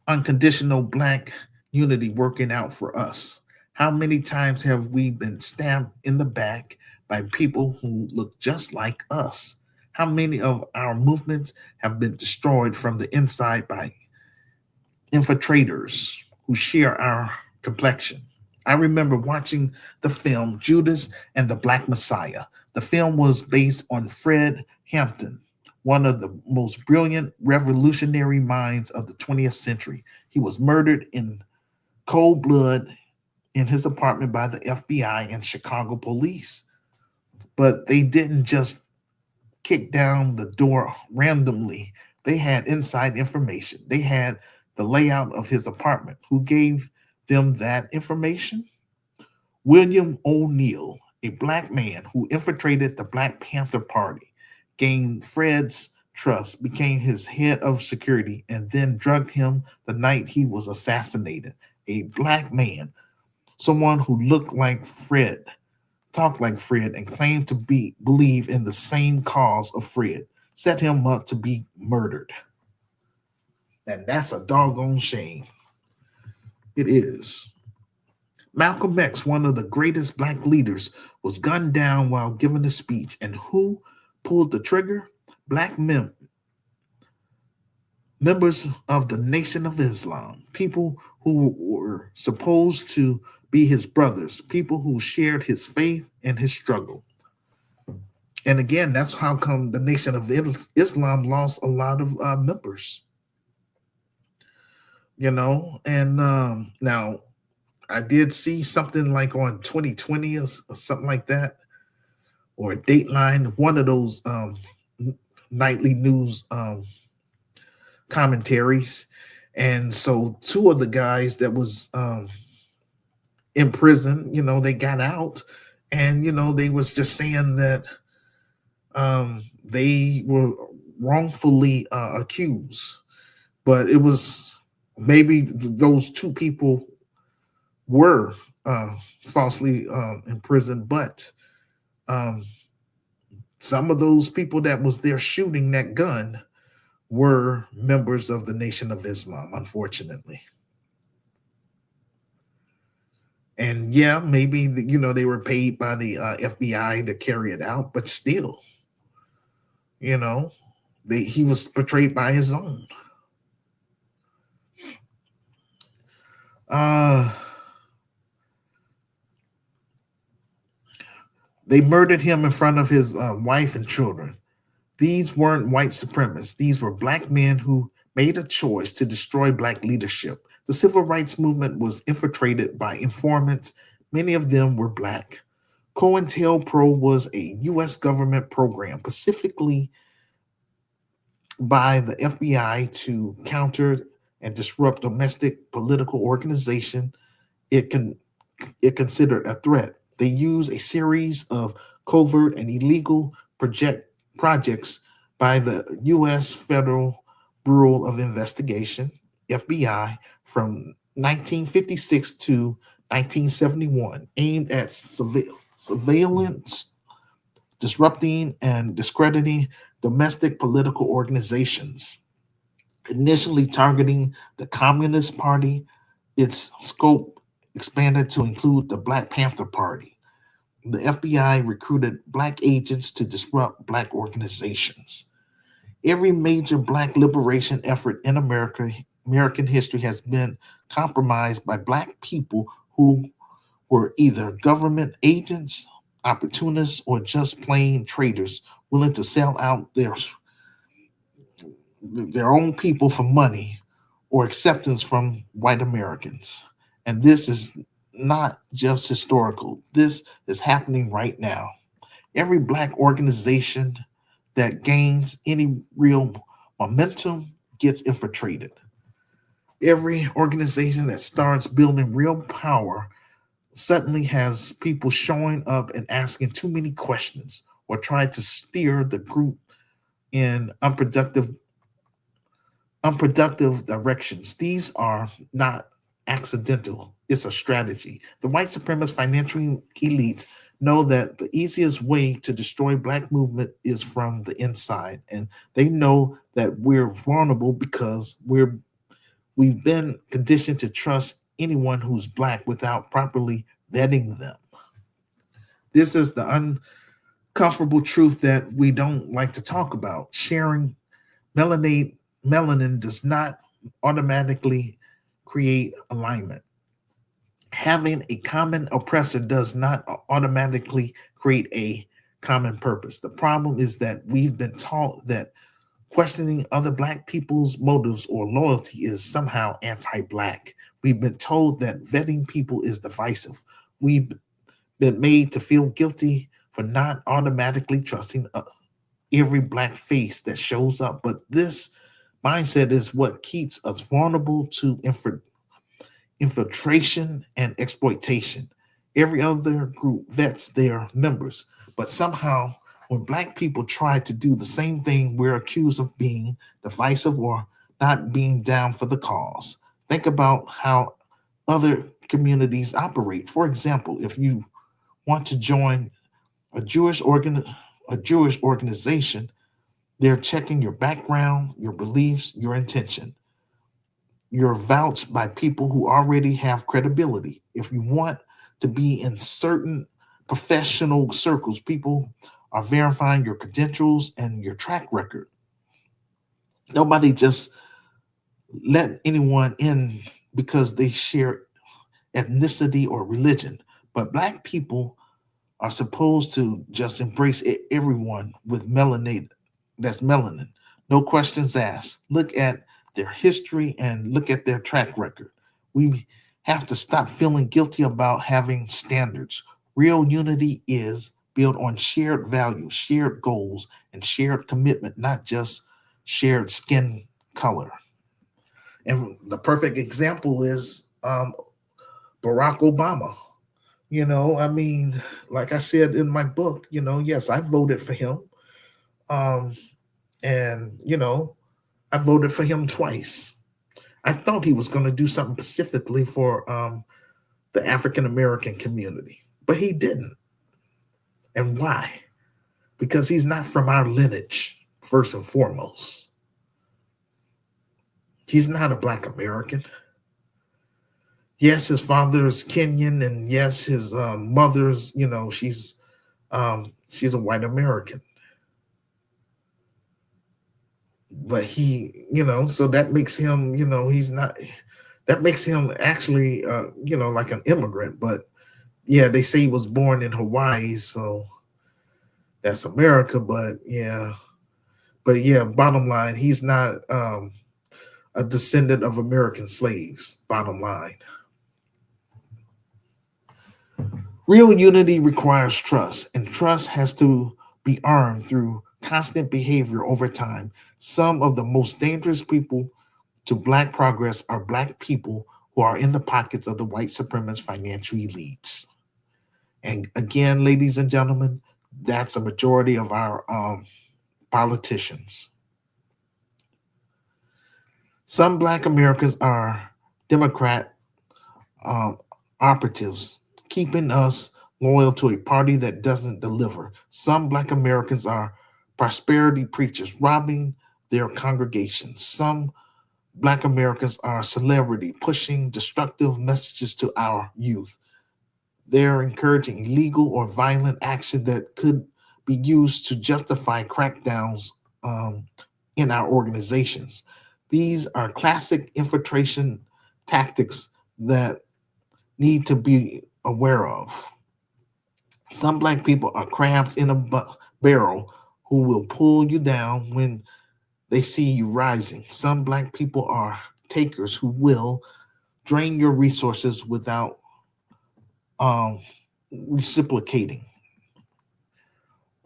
unconditional Black unity working out for us? How many times have we been stabbed in the back by people who look just like us? How many of our movements have been destroyed from the inside by infiltrators who share our complexion? I remember watching the film Judas and the Black Messiah. The film was based on Fred Hampton, one of the most brilliant revolutionary minds of the 20th century. He was murdered in cold blood in his apartment by the FBI and Chicago police. But they didn't just kick down the door randomly. They had inside information. They had the layout of his apartment. Who gave them that information? William O'Neill, a Black man who infiltrated the Black Panther Party, gained Fred's trust, became his head of security, and then drugged him the night he was assassinated. A Black man, someone who looked like Fred, talked like Fred, and claimed to believe in the same cause of Fred, set him up to be murdered. And that's a doggone shame. It is. Malcolm X, one of the greatest Black leaders, was gunned down while giving a speech. And who pulled the trigger? Black members of the Nation of Islam, people who were supposed to be his brothers, people who shared his faith and his struggle. And again, that's how come the Nation of Islam lost a lot of members. And now I did see something like on 2020 or something like that, or Dateline, one of those nightly news commentaries. And so two of the guys that was in prison, they got out, and they was just saying that they were wrongfully accused, but it was maybe those two people were falsely imprisoned, but um, some of those people that was there shooting that gun were members of the Nation of Islam, unfortunately. And yeah, maybe they were paid by the FBI to carry it out, but still, you know, he was portrayed by his own. Uh, they murdered him in front of his wife and children. These weren't white supremacists. These were black men who made a choice to destroy black leadership. The civil rights movement was infiltrated by informants. Many of them were black. COINTELPRO was a U.S. government program specifically by the FBI to counter and disrupt domestic political organization it can it considered a threat. They use a series of covert and illegal projects by the U.S. Federal Bureau of Investigation (FBI) from 1956 to 1971, aimed at surveillance, disrupting, and discrediting domestic political organizations. Initially targeting the Communist Party, its scope expanded to include the Black Panther Party. The FBI recruited black agents to disrupt black organizations. Every major black liberation effort in American history has been compromised by black people who were either government agents, opportunists, or just plain traitors willing to sell out their own people for money or acceptance from white Americans. And this is not just historical, this is happening right now. Every black organization that gains any real momentum gets infiltrated. Every organization that starts building real power suddenly has people showing up and asking too many questions or trying to steer the group in unproductive directions. These are not accidental, it's a strategy. The white supremacist financial elites know that the easiest way to destroy black movement is from the inside, and they know that we're vulnerable because we've been conditioned to trust anyone who's black without properly vetting them. This is the uncomfortable truth that we don't like to talk about. Sharing melanin melanin does not automatically create alignment. Having a common oppressor does not automatically create a common purpose. The problem is that we've been taught that questioning other black people's motives or loyalty is somehow anti-black. We've been told that vetting people is divisive. We've been made to feel guilty for not automatically trusting every black face that shows up. But this mindset is what keeps us vulnerable to infiltration and exploitation. Every other group vets their members, but somehow, when black people try to do the same thing, we're accused of being divisive or not being down for the cause. Think about how other communities operate. For example, if you want to join a a Jewish organization, they're checking your background, your beliefs, your intention. You're vouched by people who already have credibility. If you want to be in certain professional circles, people are verifying your credentials and your track record. Nobody just let anyone in because they share ethnicity or religion. But black people are supposed to just embrace everyone with melanin. That's melanin. No questions asked. Look at their history and look at their track record. We have to stop feeling guilty about having standards. Real unity is built on shared values, shared goals, and shared commitment, not just shared skin color. And the perfect example is Barack Obama. I mean, like I said in my book, yes, I voted for him. Um, and, I voted for him twice. I thought he was going to do something specifically for the African American community, but he didn't. And why? Because he's not from our lineage, first and foremost. He's not a Black American. Yes, his father is Kenyan, and yes, his mother's, she's a white American. But so that makes him, he's not. That makes him actually, like an immigrant. But yeah, they say he was born in Hawaii, so that's America. But yeah, bottom line, he's not a descendant of American slaves. Bottom line. Real unity requires trust, and trust has to be earned through constant behavior over time. Some of the most dangerous people to Black progress are Black people who are in the pockets of the white supremacist financial elites. And again, ladies and gentlemen, that's a majority of our politicians. Some Black Americans are Democrat um, operatives, keeping us loyal to a party that doesn't deliver. Some Black Americans are prosperity preachers, robbing their congregations. Some Black Americans are celebrity, pushing destructive messages to our youth. They're encouraging illegal or violent action that could be used to justify crackdowns um, in our organizations. These are classic infiltration tactics that need to be aware of. Some Black people are crabs in a barrel who will pull you down when they see you rising. Some Black people are takers who will drain your resources without um, reciprocating.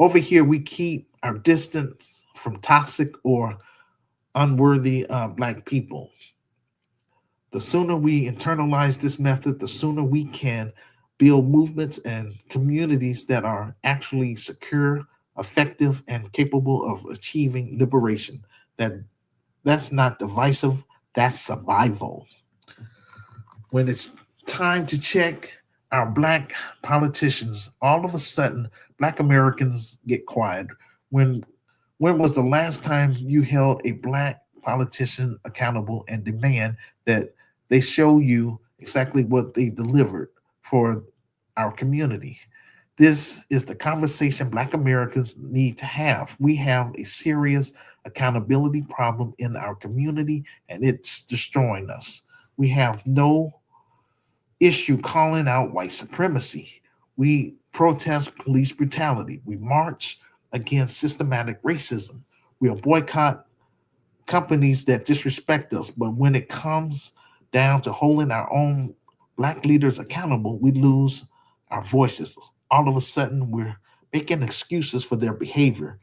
Over here, we keep our distance from toxic or unworthy Black people. The sooner we internalize this method, the sooner we can build movements and communities that are actually secure, effective, and capable of achieving liberation. That's not divisive, that's survival. When it's time to check our Black politicians, all of a sudden Black Americans get quiet. When when was the last time you held a Black politician accountable and demand that they show you exactly what they delivered for our community? This is the conversation Black Americans need to have. We have a serious accountability problem in our community, and it's destroying us. We have no issue calling out white supremacy. We protest police brutality. We march against systematic racism. We'll boycott companies that disrespect us. But when it comes down to holding our own Black leaders accountable, we lose our voices. All of a sudden, we're making excuses for their behavior.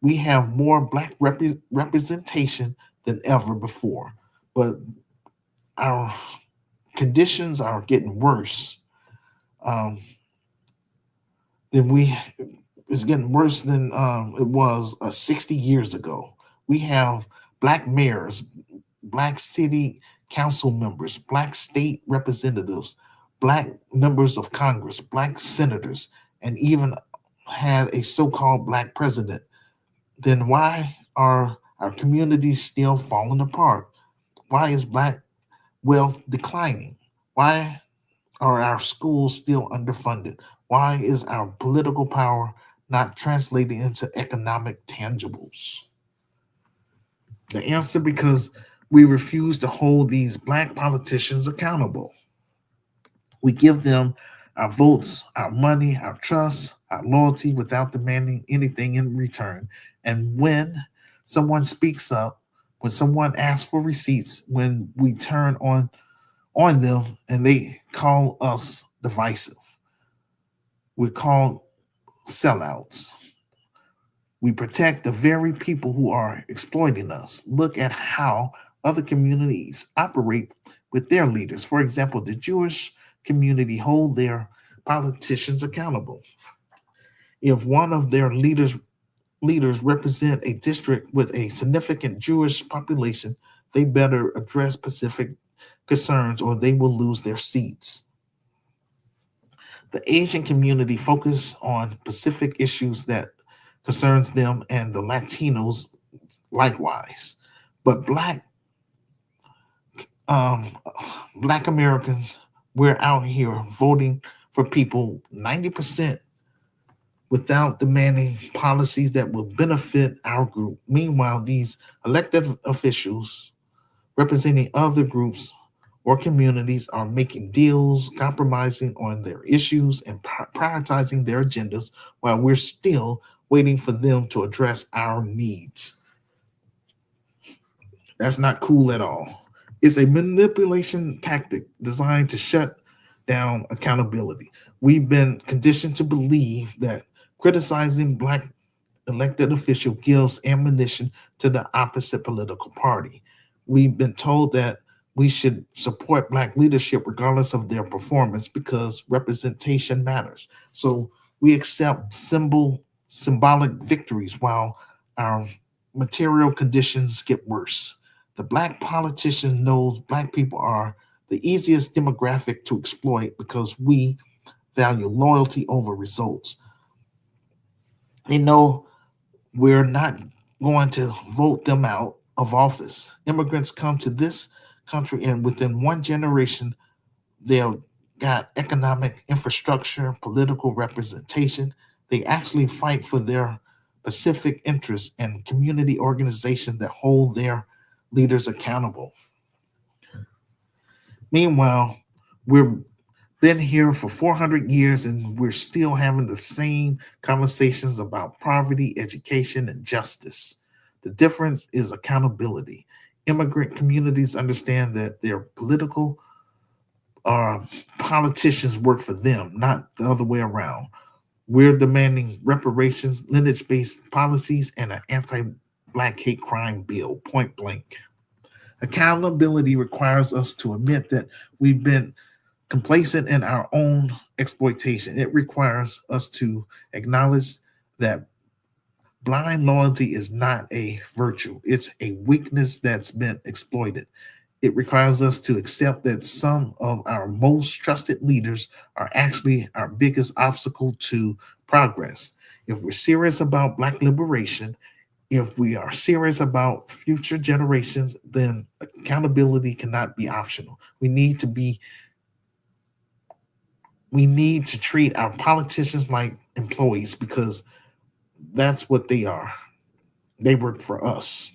We have more Black representation than ever before. But our conditions are getting worse. Um, than we It's getting worse than it was 60 years ago. We have Black mayors, Black city council members, Black state representatives, Black members of Congress, Black senators, and even had a so-called Black president. Then why are our communities still falling apart? Why is Black wealth declining? Why are our schools still underfunded? Why is our political power not translating into economic tangibles? The answer: because we refuse to hold these Black politicians accountable. We give them our votes, our money, our trust, our loyalty without demanding anything in return. And when someone speaks up, when someone asks for receipts, when we turn on them and they call us divisive, we call sellouts. We protect the very people who are exploiting us. Look at how other communities operate with their leaders. For example, the Jewish community hold their politicians accountable. If one of their leaders leaders represent a district with a significant Jewish population, they better address specific concerns or they will lose their seats. The Asian community focus on specific issues that concerns them and the Latinos likewise. But um, black Americans, we're out here voting for people 90% without demanding policies that will benefit our group. Meanwhile, these elected officials representing other groups or communities are making deals, compromising on their issues, and prioritizing their agendas while we're still waiting for them to address our needs. That's not cool at all. It's a manipulation tactic designed to shut down accountability. We've been conditioned to believe that criticizing black elected official gives ammunition to the opposite political party. We've been told that we should support black leadership regardless of their performance because representation matters. So we accept symbolic victories while our material conditions get worse. The black politician knows black people are the easiest demographic to exploit because we value loyalty over results. They know we're not going to vote them out of office. Immigrants come to this country, and within one generation, they've got economic infrastructure, political representation. They actually fight for their specific interests and community organizations that hold their leaders accountable. Meanwhile, we've been here for 400 years and we're still having the same conversations about poverty, education, and justice. The difference is accountability. Immigrant communities understand that their political uh, politicians work for them, not the other way around. We're demanding reparations, lineage based policies, and an anti black hate crime bill, point blank. Accountability requires us to admit that we've been complacent in our own exploitation. It requires us to acknowledge that blind loyalty is not a virtue, it's a weakness that's been exploited. It requires us to accept that some of our most trusted leaders are actually our biggest obstacle to progress. If we're serious about Black liberation, if we are serious about future generations, then accountability cannot be optional. We need to treat our politicians like employees because that's what they are. They work for us.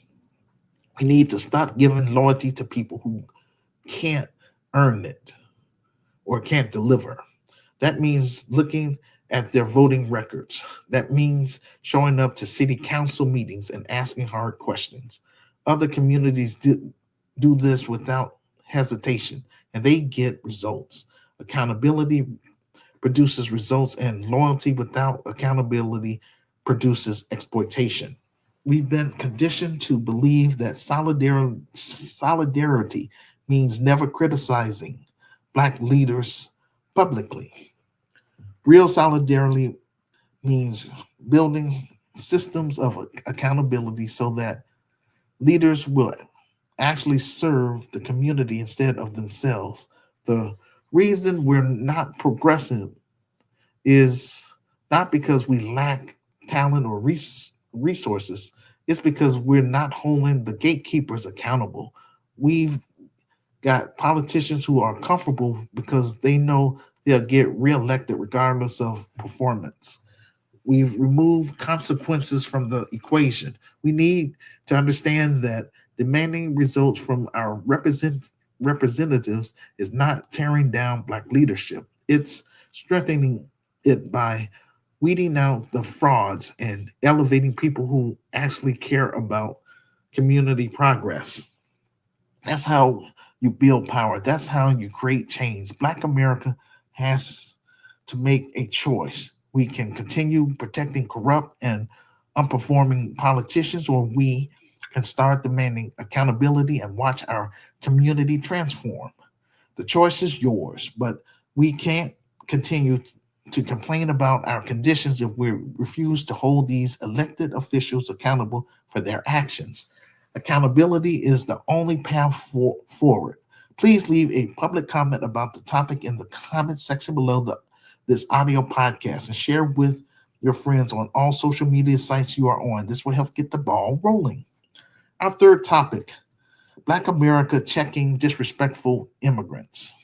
We need to stop giving loyalty to people who can't earn it or can't deliver. That means looking at their voting records. That means showing up to city council meetings and asking hard questions. Other communities do this without hesitation and they get results. Accountability produces results, and loyalty without accountability produces exploitation. We've been conditioned to believe that solidarity means never criticizing Black leaders publicly. Real solidarity means building systems of accountability so that leaders will actually serve the community instead of themselves. The reason we're not progressive is not because we lack talent or resources, it's because we're not holding the gatekeepers accountable. We've got politicians who are comfortable because they know they'll get reelected regardless of performance. We've removed consequences from the equation. We need to understand that demanding results from our representatives is not tearing down Black leadership, it's strengthening it by weeding out the frauds and elevating people who actually care about community progress. That's how you build power. That's how you create change. Black America has to make a choice. We can continue protecting corrupt and unperforming politicians, or we can start demanding accountability and watch our community transform. The choice is yours, but we can't continue. to complain about our conditions if we refuse to hold these elected officials accountable for their actions. Accountability is the only path forward. Please leave a public comment about the topic in the comment section below this audio podcast and share with your friends on all social media sites you are on. This will help get the ball rolling. Our third topic: Black America checking disrespectful immigrants.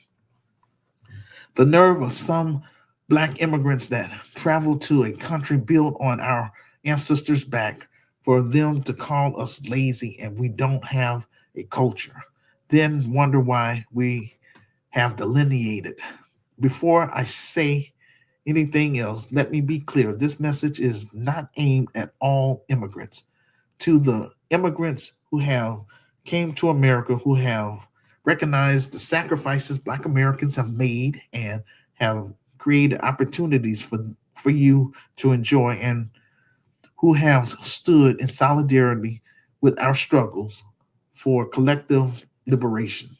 The nerve of some Black immigrants that travel to a country built on our ancestors' back for them to call us lazy and we don't have a culture, then wonder why we have delineated. Before I say anything else, let me be clear: this message is not aimed at all immigrants. To the immigrants who have came to America, who have recognized the sacrifices Black Americans have made and have created opportunities for you to enjoy, and who have stood in solidarity with our struggles for collective liberation.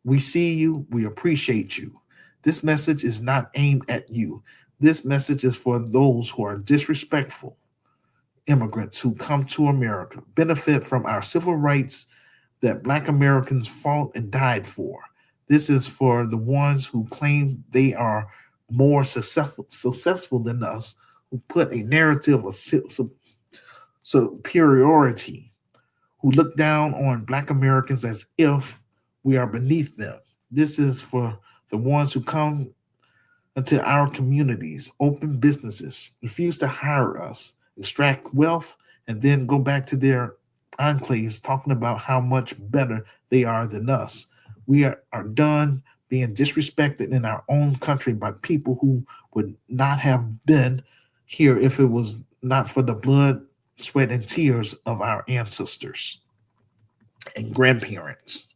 We see you, we appreciate you. This message is not aimed at you. This message is for those who are disrespectful immigrants who come to America, benefit from our civil rights that Black Americans fought and died for. This is for the ones who claim they are more successful than us, who put a narrative of superiority, who look down on Black Americans as if we are beneath them. This is for the ones who come into our communities, open businesses, refuse to hire us, extract wealth, and then go back to their enclaves talking about how much better they are than us. We are done being disrespected in our own country by people who would not have been here if it was not for the blood, sweat, and tears of our ancestors and grandparents.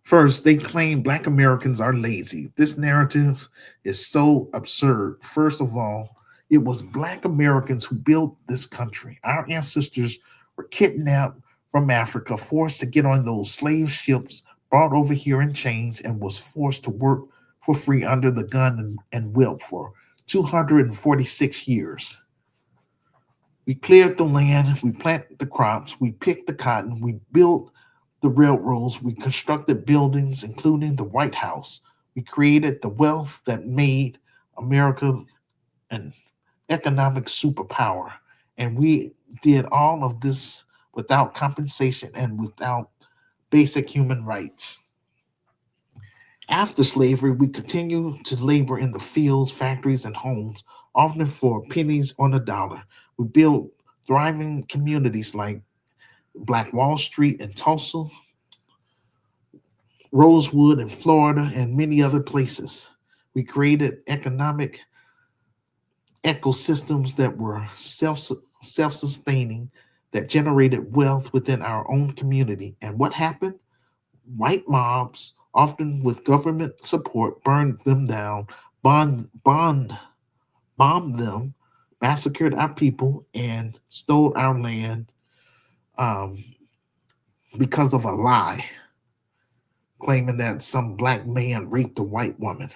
First, they claim Black Americans are lazy. This narrative is so absurd. First of all, it was Black Americans who built this country. Our ancestors were kidnapped from Africa, forced to get on those slave ships, brought over here in chains, and was forced to work for free under the gun and whip for 246 years. We cleared the land, we planted the crops, we picked the cotton, we built the railroads, we constructed buildings, including the White House. We created the wealth that made America an economic superpower. And we did all of this without compensation and without basic human rights. After slavery, we continue to labor in the fields, factories, and homes, often for pennies on a dollar. We built thriving communities like Black Wall Street in Tulsa, Rosewood in Florida, and many other places. We created economic ecosystems that were self-sustaining, that generated wealth within our own community. And what happened? White mobs, often with government support, burned them down, bombed them, massacred our people, and stole our land um, because of a lie, claiming that some Black man raped a white woman.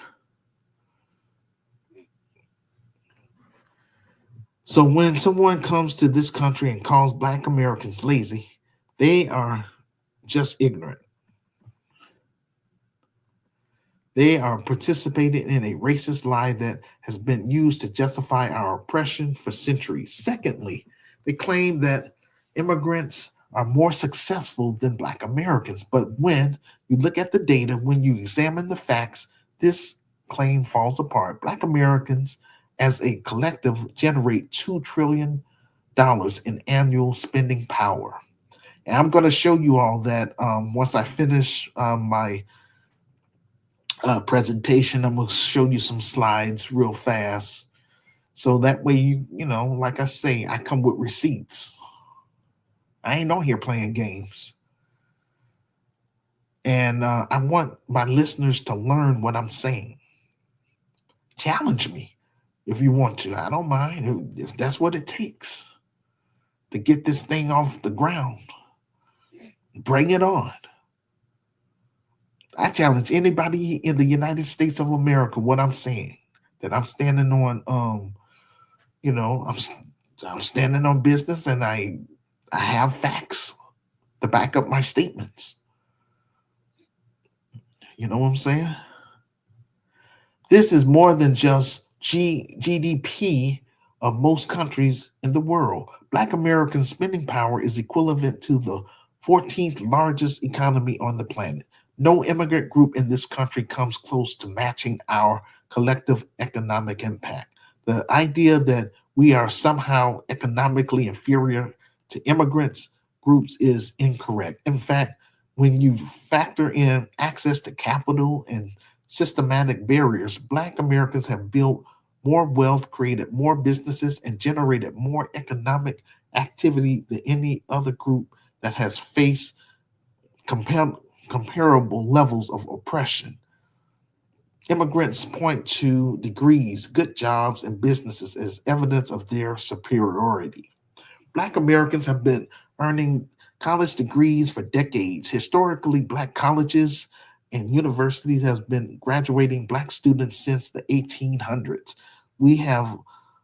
So when someone comes to this country and calls Black Americans lazy, they are just ignorant. They are participating in a racist lie that has been used to justify our oppression for centuries. Secondly, they claim that immigrants are more successful than Black Americans. But when you look at the data, when you examine the facts, this claim falls apart. Black Americans as a collective generate $2 trillion in annual spending power. And I'm going to show you all that once I finish my presentation. I'm going to show you some slides real fast. So that way, like I say, I come with receipts. I ain't on here playing games. And I want my listeners to learn what I'm saying. Challenge me if you want to. I don't mind if that's what it takes to get this thing off the ground. Bring it on. I challenge anybody in the United States of America what I'm saying. that I'm standing on you know, I'm standing on business, and I have facts to back up my statements. You know what I'm saying? This is more than just GDP of most countries in the world. Black American spending power is equivalent to the 14th largest economy on the planet. No immigrant group in this country comes close to matching our collective economic impact. The idea that we are somehow economically inferior to immigrants groups is incorrect. In fact, when you factor in access to capital and systematic barriers, Black Americans have built more wealth, created more businesses, and generated more economic activity than any other group that has faced comparable levels of oppression. Immigrants point to degrees, good jobs, and businesses as evidence of their superiority. Black Americans have been earning college degrees for decades. Historically, Black colleges and universities have been graduating Black students since the 1800s. We have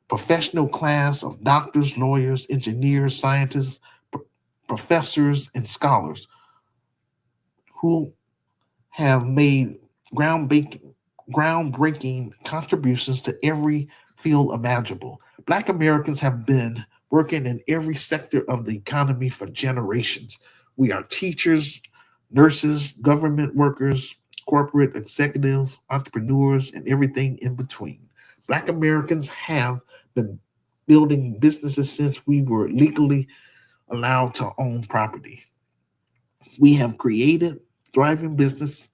professional class of doctors, lawyers, engineers, scientists, professors, and scholars who have made groundbreaking, groundbreaking contributions to every field imaginable. Black Americans have been working in every sector of the economy for generations. We are teachers, nurses, government workers, corporate executives, entrepreneurs, and everything in between. Black Americans have been building businesses since we were legally allowed to own property. We have created thriving districts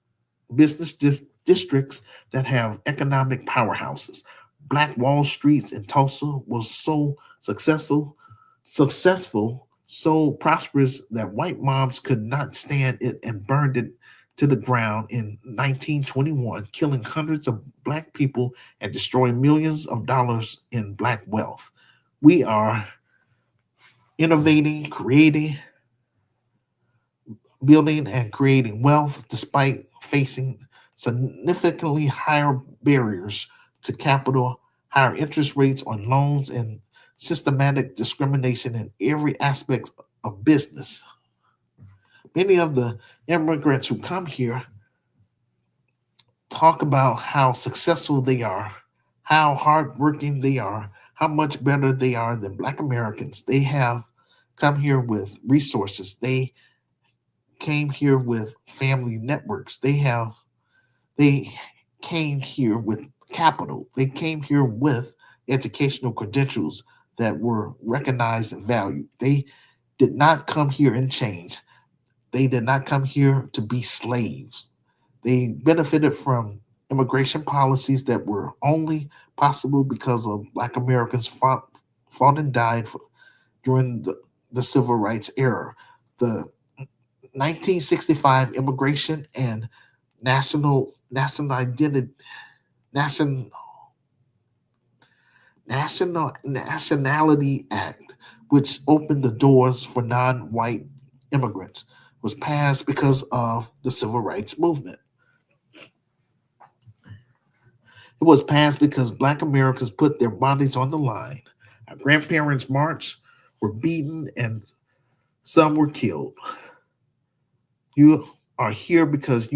that have economic powerhouses. Black Wall Streets in Tulsa was so successful, so prosperous that white mobs could not stand it and burned it to the ground in 1921, killing hundreds of black people and destroying millions of dollars in black wealth. We are innovating, creating, building, and creating wealth despite facing significantly higher barriers to capital, higher interest rates on loans, and systematic discrimination in every aspect of business. Many of the immigrants who come here talk about how successful they are, how hardworking they are, how much better they are than Black Americans. They have come here with resources. They came here with family networks. They came here with capital. They came here with educational credentials that were recognized and valued. They did not come here in chains. They did not come here to be slaves. They benefited from immigration policies that were only possible because of Black Americans fought and died during the Civil Rights era. The 1965 Immigration and National Identity National Nationality Act, which opened the doors for non-white immigrants, was passed because of the civil rights movement. It was passed because Black Americans put their bodies on the line. Our grandparents marched, were beaten, and some were killed. You are here because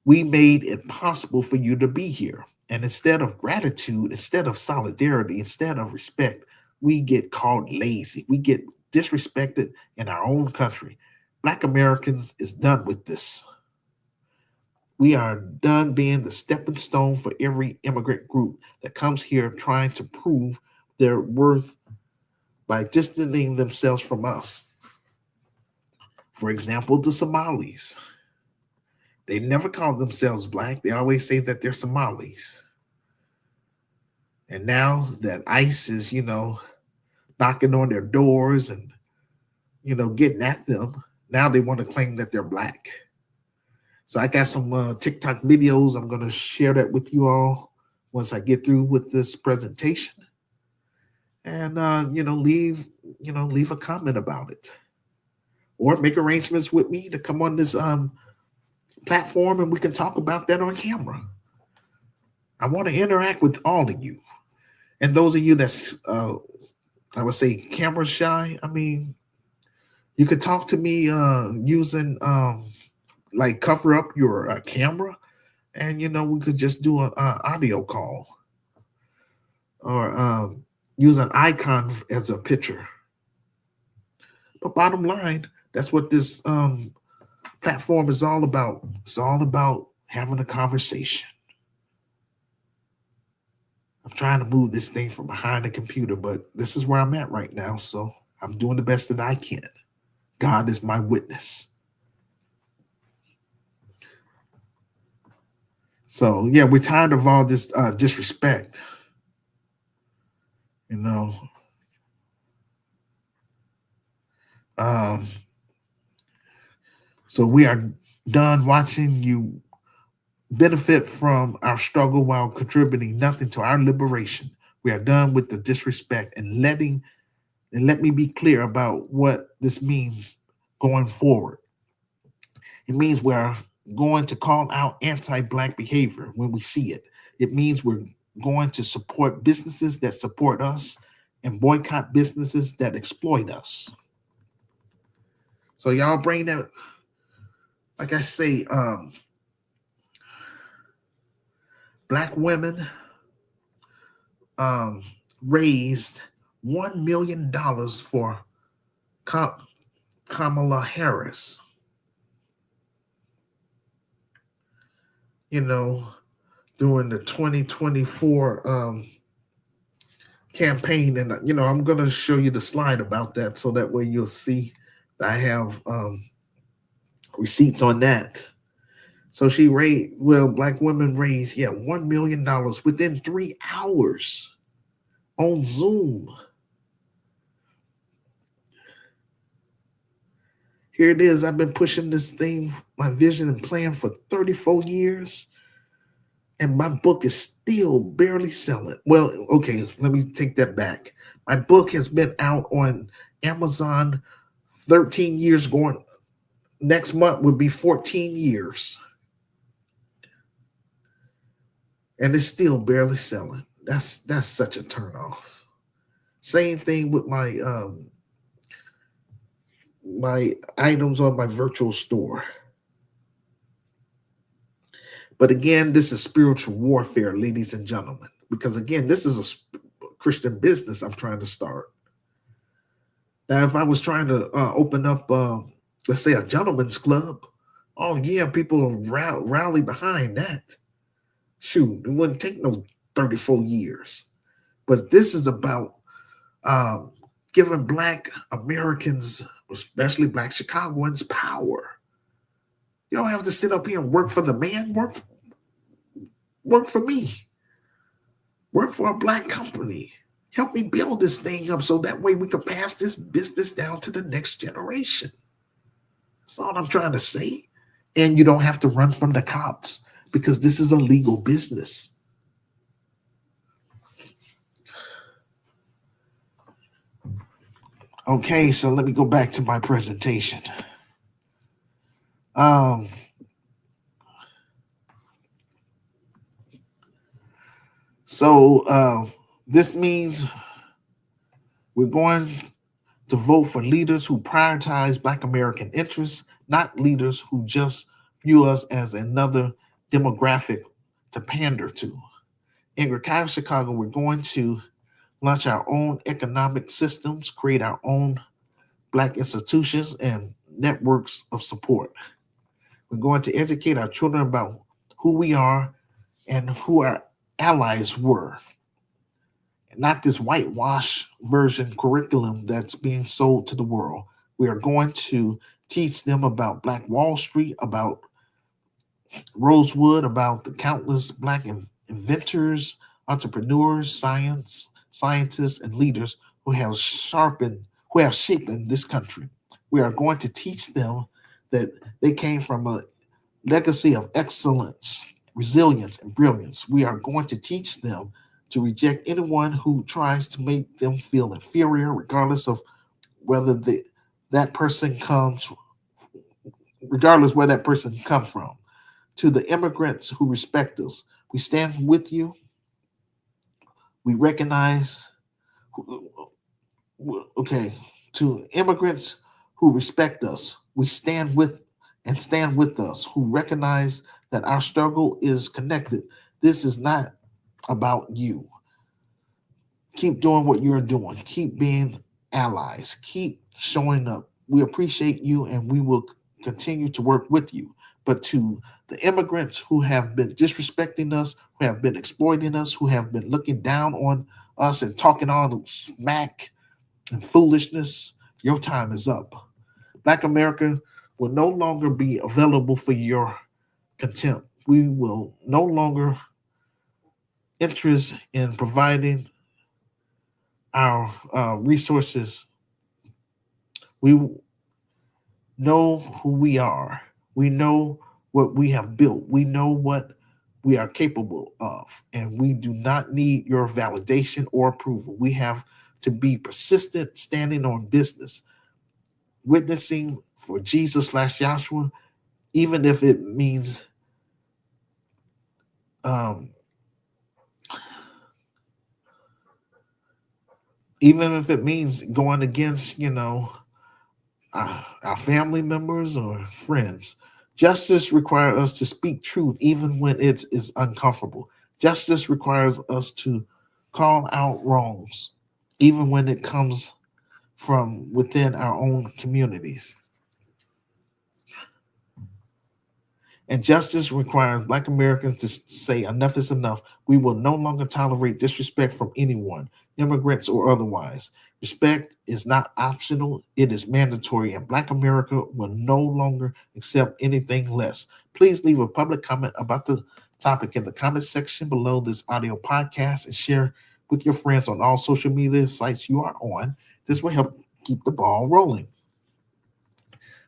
we made it possible for you to be here. And instead of gratitude, instead of solidarity, instead of respect, we get called lazy. We get disrespected in our own country. Black Americans is done with this. We are done being the stepping stone for every immigrant group that comes here trying to prove their worth by distancing themselves from us. For example, the Somalis. They never call themselves black. They always say that they're Somalis. And now that ICE is, knocking on their doors and, getting at them, now they want to claim that they're black. So I got some TikTok videos. I'm going to share that with you all once I get through with this presentation. And, leave a comment about it. Or make arrangements with me to come on this platform and we can talk about that on camera. I want to interact with all of you. And those of you that's, I would say, camera shy, I mean, you could talk to me using, like, cover up your camera, and, we could just do an audio call, or use an icon as a picture. But bottom line, that's what this platform is all about. It's all about having a conversation. I'm trying to move this thing from behind the computer, but this is where I'm at right now. So I'm doing the best that I can. God is my witness. So yeah, we're tired of all this disrespect. You know, um, so we are done watching you benefit from our struggle while contributing nothing to our liberation. We are done with the disrespect, and let me be clear about what this means going forward. It means we're going to call out anti-black behavior when we see it. It means we're going to support businesses that support us and boycott businesses that exploit us. So y'all bring that, like I say, black women um, raised $1 million for Kamala Harris. You know, during the 2024 campaign, and I'm going to show you the slide about that, so that way you'll see that I have receipts on that. So she raised, well, black women raised, $1 million within 3 hours on Zoom. Here it is. I've been pushing this thing, my vision and plan, for 34 years. And my book is still barely selling. Well, okay, let me take that back. My book has been out on Amazon 13 years, going next month would be 14 years. And it's still barely selling. That's such a turnoff. Same thing with my items on my virtual store. But again, this is spiritual warfare, ladies and gentlemen, because again, this is a Christian business I'm trying to start. Now, if I was trying to open up, let's say, a gentleman's club, oh yeah, people will rally behind that. Shoot, it wouldn't take no 34 years. But this is about um, giving Black Americans, especially Black Chicagoans, power. You don't have to sit up here and work for the man. Work for me. Work for a Black company. Help me build this thing up, so that way we can pass this business down to the next generation. That's all I'm trying to say. And you don't have to run from the cops, because this is a legal business. Okay, so let me go back to my presentation. Um, so this means we're going to vote for leaders who prioritize Black American interests, not leaders who just view us as another demographic to pander to. In GRCAM Chicago, we're going to launch our own economic systems, create our own Black institutions and networks of support. We're going to educate our children about who we are and who our allies were, not this whitewash version curriculum that's being sold to the world. We are going to teach them about Black Wall Street, about Rosewood, about the countless Black inventors, entrepreneurs, scientists, and leaders who have shaped this country. We are going to teach them that they came from a legacy of excellence, resilience, and brilliance. We are going to teach them to reject anyone who tries to make them feel inferior, regardless of whether that person comes, regardless where that person come from. To the immigrants who respect us, We stand with you. We recognize, okay, to immigrants who respect us, we stand with and stand with us, who recognize that our struggle is connected. This is not about you. Keep doing what you're doing. Keep being allies. Keep showing up. We appreciate you and we will continue to work with you. But to the immigrants who have been disrespecting us, who have been exploiting us, who have been looking down on us and talking all smack and foolishness, your time is up. Black America will no longer be available for your contempt. We will no longer interest in providing our resources. We know who we are. We know what we have built. We know what we are capable of. And we do not need your validation or approval. We have to be persistent, standing on business, witnessing for Jesus slash Joshua, even if it means um, even if it means going against, our family members or friends. Justice requires us to speak truth even when it is uncomfortable. Justice requires us to call out wrongs even when it comes from within our own communities. And justice requires Black Americans to say enough is enough. We will no longer tolerate disrespect from anyone, immigrants or otherwise. Respect is not optional, it is mandatory, and Black America will no longer accept anything less. Please leave a public comment about the topic in the comment section below this audio podcast and share with your friends on all social media sites you are on. This will help keep the ball rolling.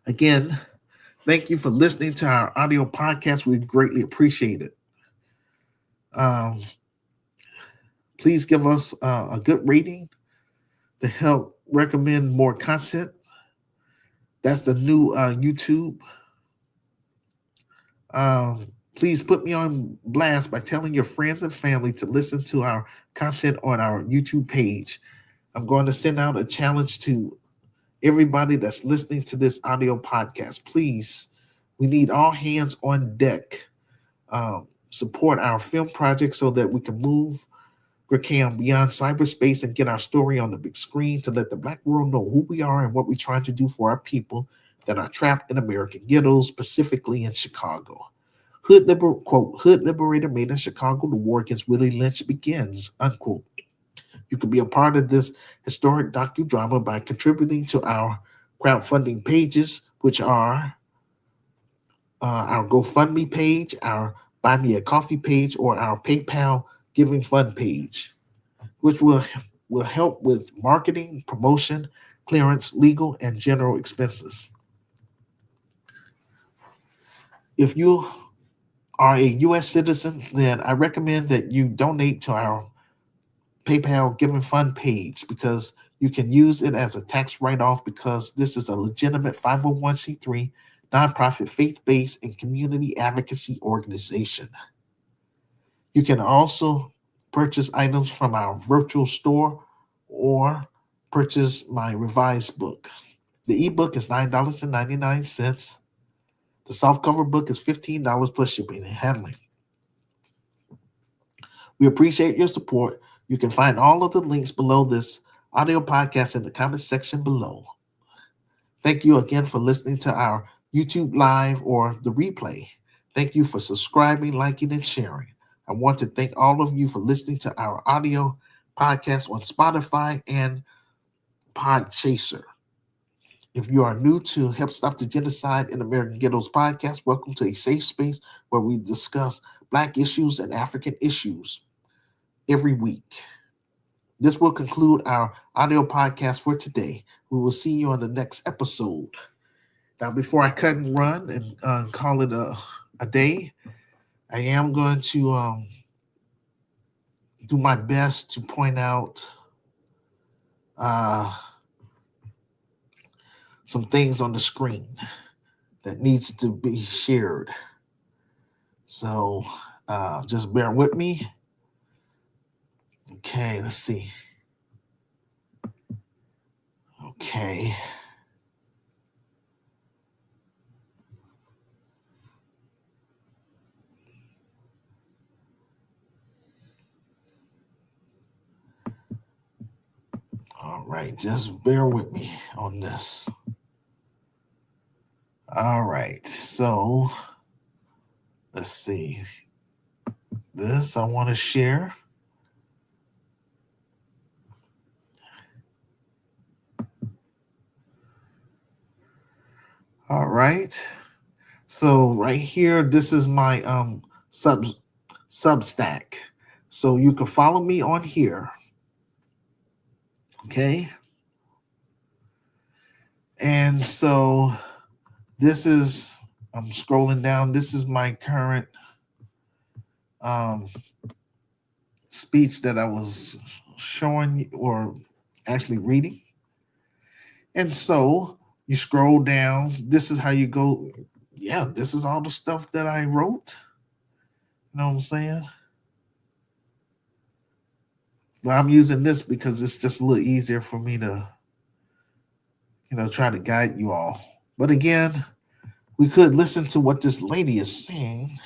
Again, thank you for listening to our audio podcast. We greatly appreciate it. Um, please give us a good rating to help recommend more content. That's the new YouTube. Please put me on blast by telling your friends and family to listen to our content on our YouTube page. I'm going to send out a challenge to everybody that's listening to this audio podcast. Please, we need all hands on deck. Support our film project so that we can move GRCAM beyond cyberspace and get our story on the big screen to let the Black world know who we are and what we're trying to do for our people that are trapped in American ghettos, specifically in Chicago. Hood liberator made in Chicago, the war against Willie Lynch begins, unquote. You can be a part of this historic docudrama by contributing to our crowdfunding pages, which are our GoFundMe page, our Buy Me a Coffee page, or our PayPal Giving Fund page, which will help with marketing, promotion, clearance, legal, and general expenses. If you are a U.S. citizen, then I recommend that you donate to our PayPal Giving Fund page because you can use it as a tax write-off because this is a legitimate 501c3 nonprofit faith-based and community advocacy organization. You can also purchase items from our virtual store or purchase my revised book. The ebook is $9.99. The softcover book is $15 plus shipping and handling. We appreciate your support. You can find all of the links below this audio podcast in the comment section below. Thank you again for listening to our YouTube live or the replay. Thank you for subscribing, liking, and sharing. I want to thank all of you for listening to our audio podcast on Spotify and Podchaser. If you are new to Help Stop the Genocide in American Ghettos podcast, welcome to a safe space where we discuss Black issues and African issues every week. This will conclude our audio podcast for today. We will see you on the next episode. Now, before I cut and run and call it a day, I am going to do my best to point out some things on the screen that needs to be shared. So Just bear with me. Okay, let's see. Okay. All right, just bear with me on this. All right, so let's see. This I want to share. All right. So right here, this is my Substack. So you can follow me on here. Okay. And so this is I'm scrolling down. This is my current um speech that I was showing or actually reading. And so you scroll down. This is how you go. Yeah, this is all the stuff that I wrote. You know what I'm saying? But I'm using this because it's just a little easier for me to, try to guide you all. But again, we could listen to what this lady is saying.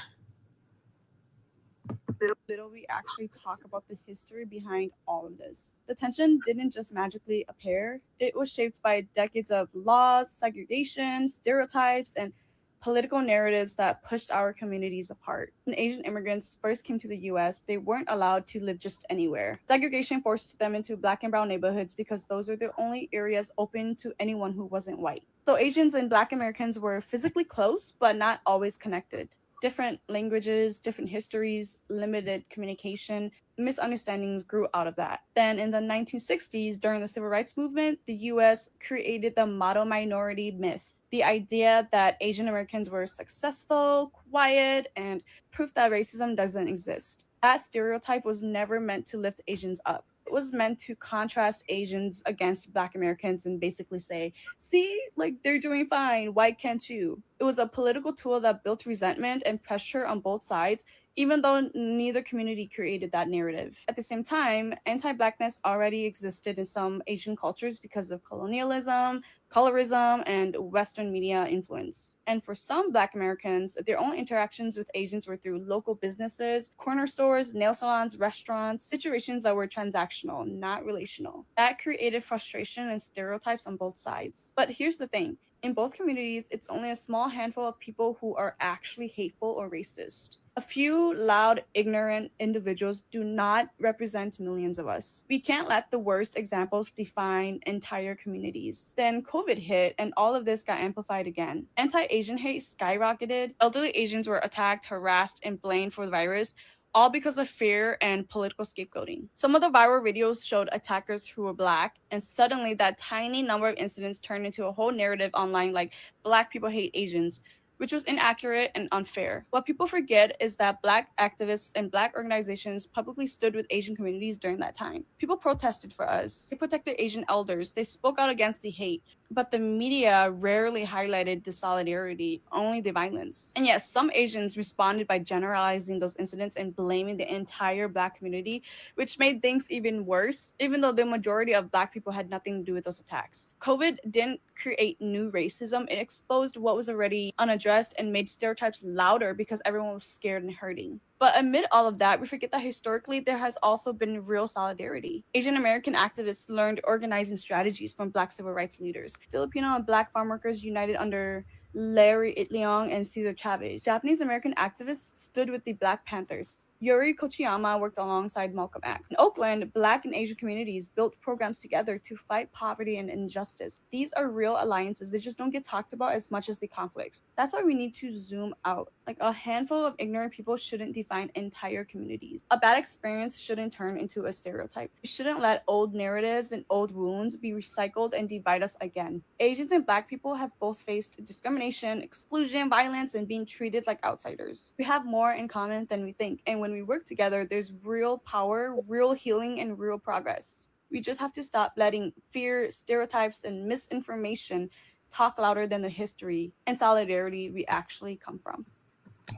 Little we actually talk about the history behind all of this. The tension didn't just magically appear, it was shaped by decades of laws, segregation, stereotypes, and political narratives that pushed our communities apart. When Asian immigrants first came to the US, they weren't allowed to live just anywhere. Segregation forced them into black and brown neighborhoods because those were the only areas open to anyone who wasn't white. So Asians and black Americans were physically close, but not always connected. Different languages, different histories, limited communication, misunderstandings grew out of that. Then in the 1960s, during the civil rights movement, the US created the model minority myth. The idea that Asian Americans were successful, quiet, and proof that racism doesn't exist. That stereotype was never meant to lift Asians up. It was meant to contrast Asians against Black Americans and basically say, see, like they're doing fine, why can't you? It was a political tool that built resentment and pressure on both sides, even though neither community created that narrative. At the same time, anti Blackness already existed in some Asian cultures because of colonialism, colorism, and Western media influence. And for some Black Americans, their only interactions with Asians were through local businesses, corner stores, nail salons, restaurants, situations that were transactional, not relational. That created frustration and stereotypes on both sides. But here's the thing, in both communities, it's only a small handful of people who are actually hateful or racist. A few loud, ignorant individuals do not represent millions of us. We can't let the worst examples define entire communities. Then COVID hit, and all of this got amplified again. Anti Asian hate skyrocketed. Elderly Asians were attacked, harassed, and blamed for the virus, all because of fear and political scapegoating. Some of the viral videos showed attackers who were black, and suddenly that tiny number of incidents turned into a whole narrative online like black people hate Asians, which was inaccurate and unfair. What people forget is that black activists and black organizations publicly stood with Asian communities during that time. People protested for us. They protected Asian elders. They spoke out against the hate. But the media rarely highlighted the solidarity, only the violence. And yes, some Asians responded by generalizing those incidents and blaming the entire black community, which made things even worse, even though the majority of black people had nothing to do with those attacks. COVID didn't create new racism, it exposed what was already unaddressed and made stereotypes louder because everyone was scared and hurting. But amid all of that, we forget that historically there has also been real solidarity. Asian American activists learned organizing strategies from Black civil rights leaders. Filipino and Black farm workers united under Larry Itliong and Cesar Chavez. Japanese American activists stood with the Black Panthers. Yuri Kochiyama worked alongside Malcolm X. In Oakland, Black and Asian communities built programs together to fight poverty and injustice. These are real alliances. They just don't get talked about as much as the conflicts. That's why we need to zoom out. Like a handful of ignorant people shouldn't define entire communities. A bad experience shouldn't turn into a stereotype. We shouldn't let old narratives and old wounds be recycled and divide us again. Asians and Black people have both faced discrimination, exclusion, violence, and being treated like outsiders. We have more in common than we think, and when we work together, there's real power, real healing, and real progress. We just have to stop letting fear, stereotypes, and misinformation talk louder than the history and solidarity we actually come from.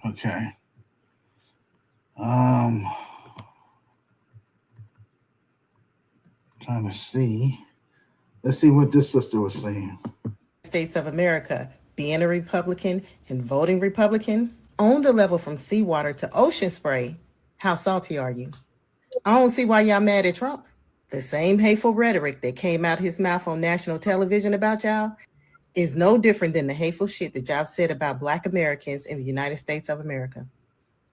Okay. Um, trying to see. Let's see what this sister was saying. States of America, being a Republican and voting Republican, on the level from seawater to ocean spray, how salty are you? I don't see why y'all mad at Trump. The same hateful rhetoric that came out his mouth on national television about y'all is no different than the hateful shit that y'all said about Black Americans in the United States of America.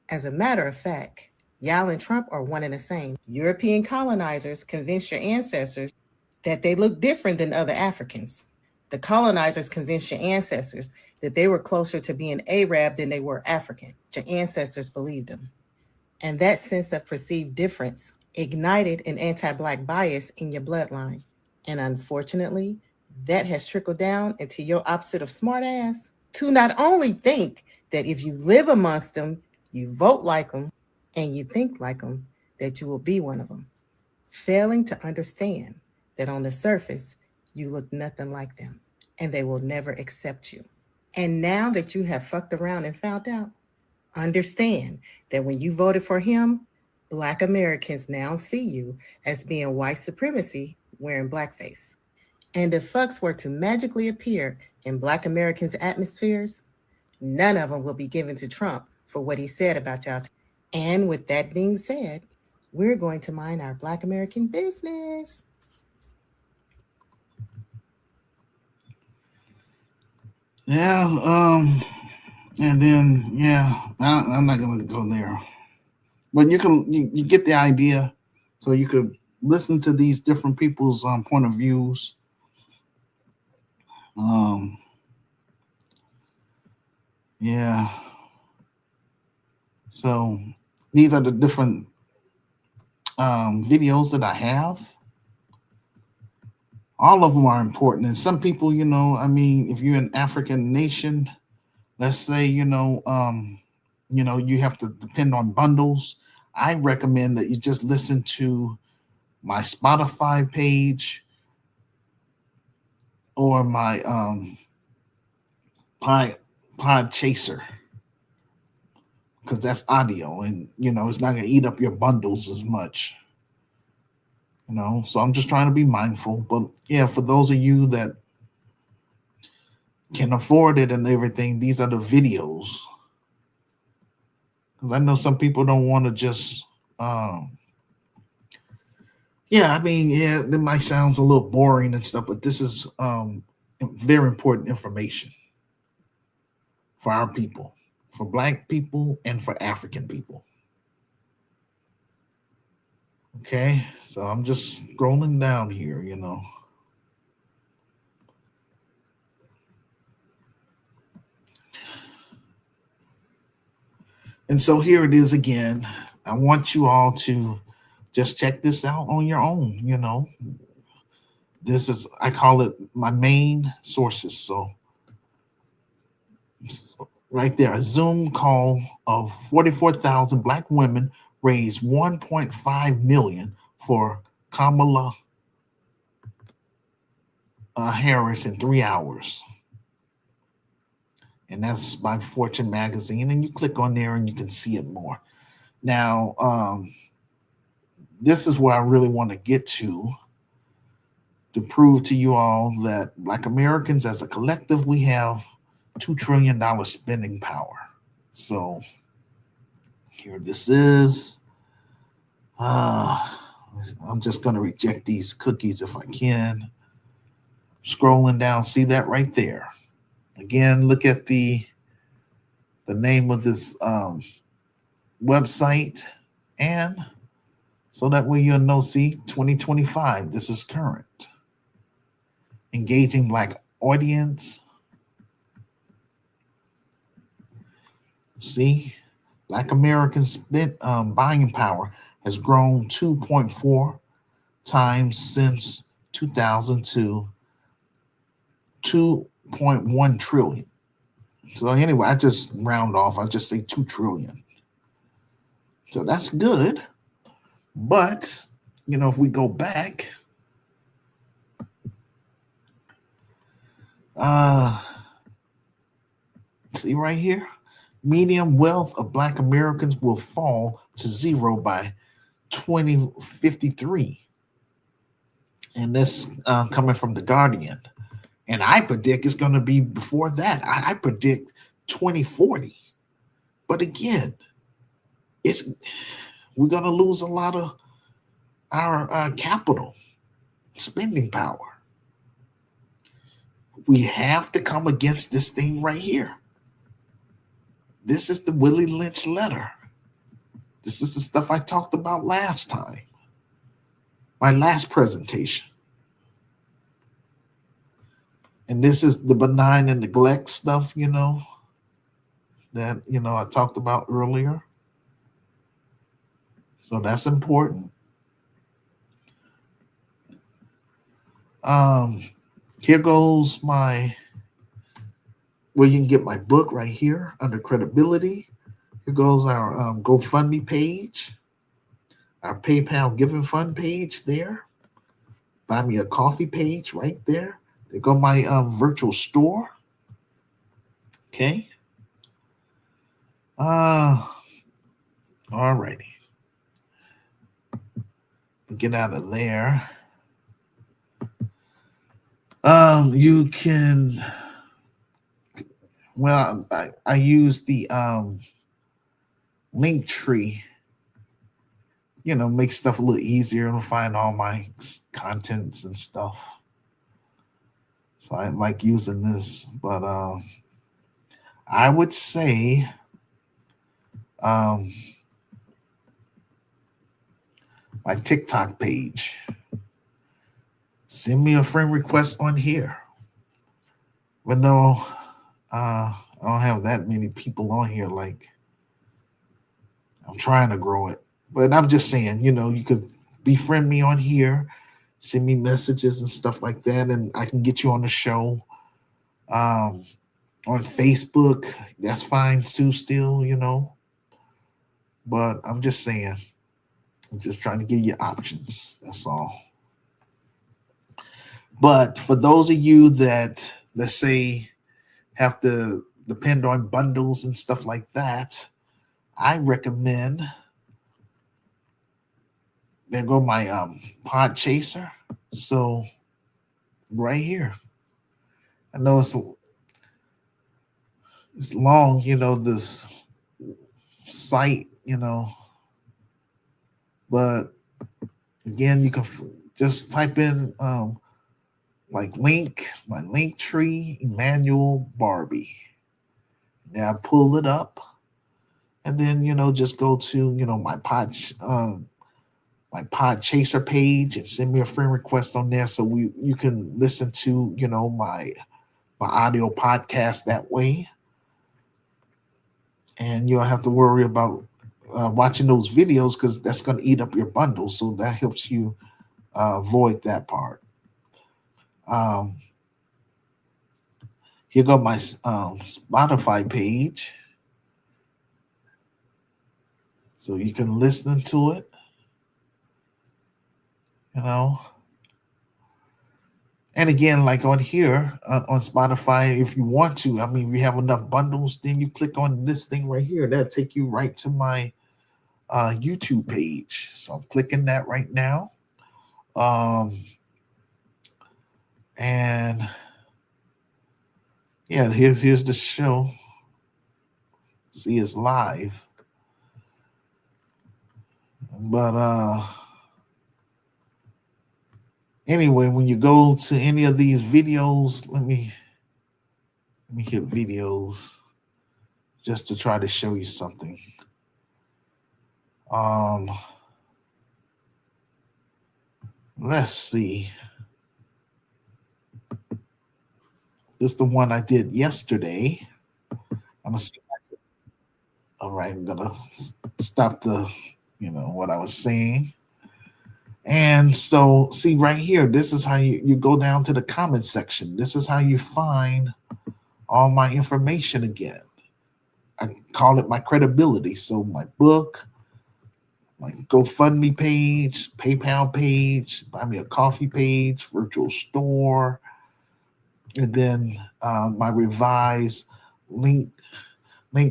As a matter of fact, y'all and Trump are one and the same. European colonizers convinced your ancestors that they look different than other Africans. The colonizers convinced your ancestors that they were closer to being Arab than they were African. Your ancestors believed them. And that sense of perceived difference ignited an anti Black bias in your bloodline. And unfortunately, that has trickled down into your opposite of smartass to not only think that if you live amongst them, you vote like them, and you think like them, that you will be one of them, failing to understand that on the surface, you look nothing like them and they will never accept you. And now that you have fucked around and found out, understand that when you voted for him, Black Americans now see you as being white supremacy wearing blackface. And if fucks were to magically appear in Black Americans' atmospheres, none of them will be given to Trump for what he said about y'all. And with that being said, we're going to mind our Black American business. Yeah. And then yeah, I'm not gonna go there, but you get the idea. So you could listen to these different people's point of views. Um, yeah. So these are the different videos that I have. All of them are important, and some people, I mean, if you're an African nation, let's say, you have to depend on bundles. I recommend that you just listen to my Spotify page or my pod, pod chaser, because that's audio, and it's not going to eat up your bundles as much. So I'm just trying to be mindful. But yeah, for those of you that can afford it and everything, these are the videos. Because I know some people don't want to just yeah, I mean, yeah, it might sound a little boring and stuff, but this is very important information for our people, for Black people, and for African people. Okay, so I'm just scrolling down here. And so here it is again. I want you all to just check this out on your own. This is, I call it my main sources. So right there, a Zoom call of 44,000 Black women raised 1.5 million for Kamala Harris in 3 hours. And that's by Fortune magazine. And you click on there and you can see it more. Now, this is where I really want to get to prove to you all that Black Americans as a collective, we have $2 trillion spending power. So here this is. I'm just going to reject these cookies if I can. Scrolling down, see that right there. Again, look at the name of this website, and so that way you'll know, see, 2025, this is current. Engaging Black audience. See, Black Americans spent buying power has grown 2.4 times since 2000 to 2.1 trillion. So anyway, I just round off. I just say 2 trillion. So that's good. But, if we go back, see right here, median wealth of Black Americans will fall to zero by 2053. And this coming from the Guardian. And I predict it's going to be before that. I predict 2040. But again, it's we're going to lose a lot of our capital spending power. We have to come against this thing right here. This is the Willie Lynch letter. This is the stuff I talked about last time, my last presentation. And this is the benign and neglect stuff, that, I talked about earlier. So that's important. Here goes where you can get my book right here under credibility. Here goes our GoFundMe page, our PayPal Giving Fund page there. Buy me a coffee page right there. There go my virtual store. Okay. All righty. Get out of there. You can. Well, I use the link tree. Make stuff a little easier to find all my contents and stuff. So I like using this, but I would say my TikTok page. Send me a friend request on here. But no, I don't have that many people on here. Like, I'm trying to grow it. But I'm just saying, you could befriend me on here, send me messages and stuff like that, and I can get you on the show. On Facebook, that's fine too, still, But I'm just saying, I'm just trying to give you options. That's all. But for those of you that, let's say, have to depend on bundles and stuff like that, I recommend, there go my pod chaser. So right here, I know it's long, this site, but again, you can just type in my link tree, Emmanuel Barbie. Now pull it up, and then just go to my pod chaser page and send me a friend request on there, so you can listen to my audio podcast that way, and you don't have to worry about watching those videos, because that's going to eat up your bundle. So that helps you avoid that part. Here go my Spotify page, so you can listen to it. And again, like on here on Spotify, if you want to, if you have enough bundles, then you click on this thing right here. That'll take you right to my YouTube page. So I'm clicking that right now. And yeah, here's the show. See, it's live. But anyway, when you go to any of these videos, let me hit videos just to try to show you something. Let's see. This is the one I did yesterday. I'm gonna see. All right, I'm gonna stop the, what I was saying. And so, see right here, this is how you go down to the comment section. This is how you find all my information again. I call it my credibility. So my book, my GoFundMe page, PayPal page, buy me a coffee page, virtual store, and then my revised link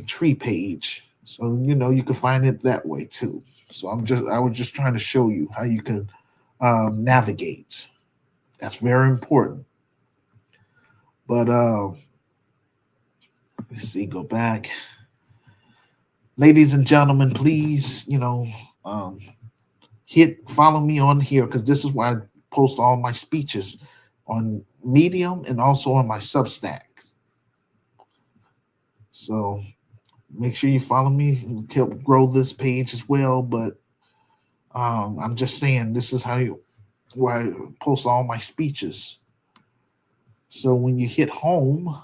tree page. So you can find it that way too. So I was just trying to show you how you can navigate. That's very important. But let's see, go back. Ladies and gentlemen, please, um, hit follow me on here because this is where I post all my speeches on Medium and also on my Substacks. So make sure you follow me and help grow this page as well. But I'm just saying this is how you where I post all my speeches. So when you hit home,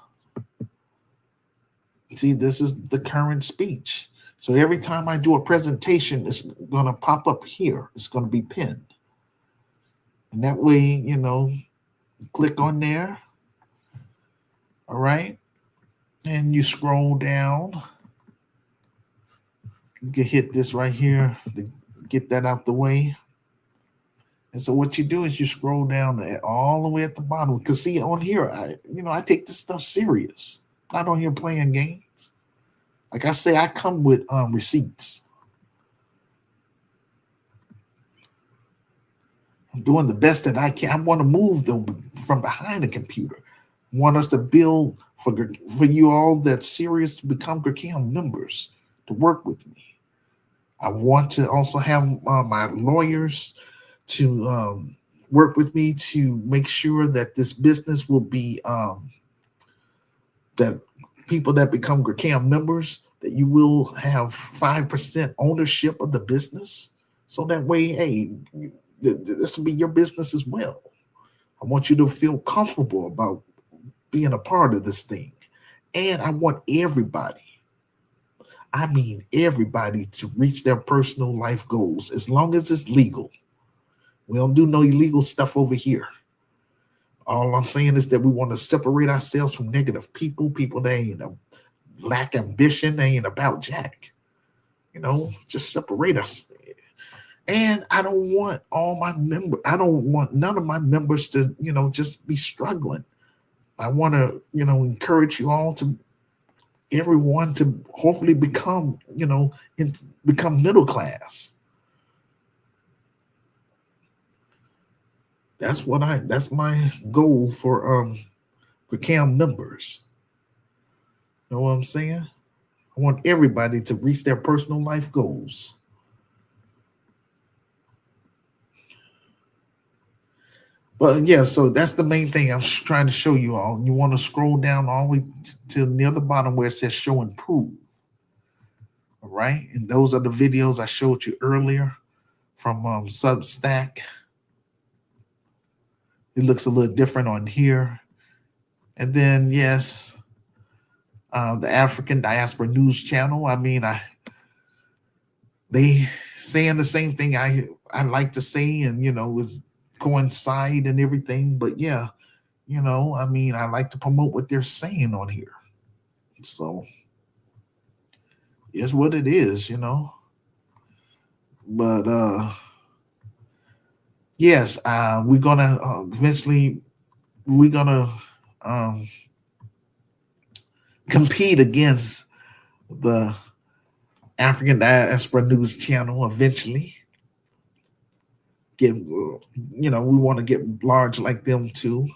see this is the current speech. So every time I do a presentation, it's gonna pop up here. It's gonna be pinned. And that way, click on there. All right. And you scroll down. You can hit this right here to get that out the way. And so what you do is you scroll down all the way at the bottom. Because see on here, I take this stuff serious. I'm not on here playing games. Like I say, I come with receipts. I'm doing the best that I can. I want to move them from behind the computer. I want us to build for you all that's serious to become GRCAM members to work with me. I want to also have my lawyers to work with me to make sure that this business will be that people that become GRCAM members, that you will have 5% ownership of the business. So that way, hey, this will be your business as well. I want you to feel comfortable about being a part of this thing. And I want everybody, I mean everybody, to reach their personal life goals as long as it's legal. We don't do no illegal stuff over here. All I'm saying is that we want to separate ourselves from negative people that ain't lack ambition, they ain't about jack. Just separate us. And I don't want I don't want none of my members to, just be struggling. I want to, encourage you all to everyone to hopefully become, become middle class. That's my goal for GRCAM members. You know what I'm saying? I want everybody to reach their personal life goals. But yeah, so that's the main thing I'm trying to show you all. You want to scroll down all the way to near the bottom where it says show and prove. All right. And those are the videos I showed you earlier from Substack. It looks a little different on here. And then, yes, the African Diaspora News Channel. I mean, they saying the same thing I like to say, and with coincide and everything. But yeah, I mean, I like to promote what they're saying on here. So it's what it is, But yes, we're gonna eventually compete against the African Diaspora News Channel eventually. We want to get large like them too.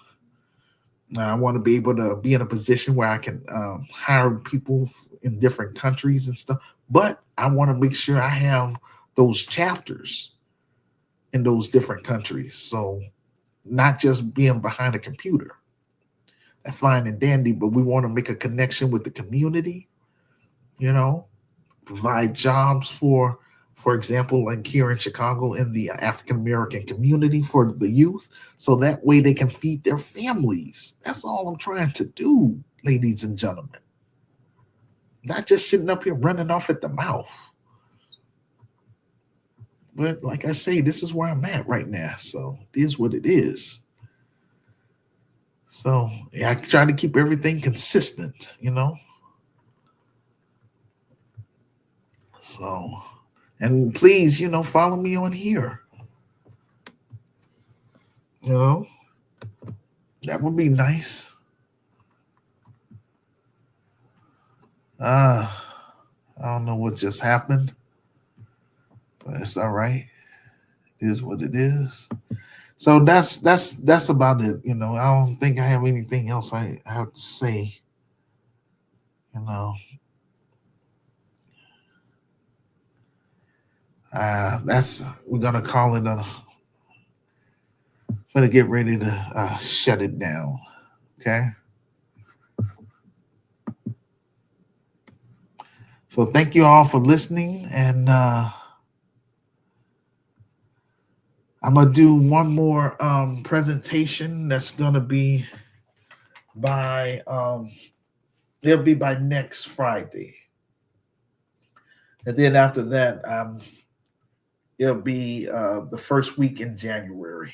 I want to be able to be in a position where I can hire people in different countries and stuff. But I want to make sure I have those chapters in those different countries. So not just being behind a computer. That's fine and dandy, but we want to make a connection with the community, provide jobs for example, like here in Chicago in the African American community for the youth, so that way they can feed their families. That's all I'm trying to do, ladies and gentlemen. Not just sitting up here running off at the mouth. But like I say, this is where I'm at right now. So it is what it is. So yeah, I try to keep everything consistent, So, and please, follow me on here. That would be nice. I don't know what just happened, but it's all right. It is what it is. So that's about it. I don't think I have anything else I have to say. You know, that's we're gonna call it a. Gonna get ready to shut it down. Okay. So thank you all for listening, and I'm gonna do one more presentation. That's gonna be by it'll be by next Friday, and then after that, it'll be the first week in January.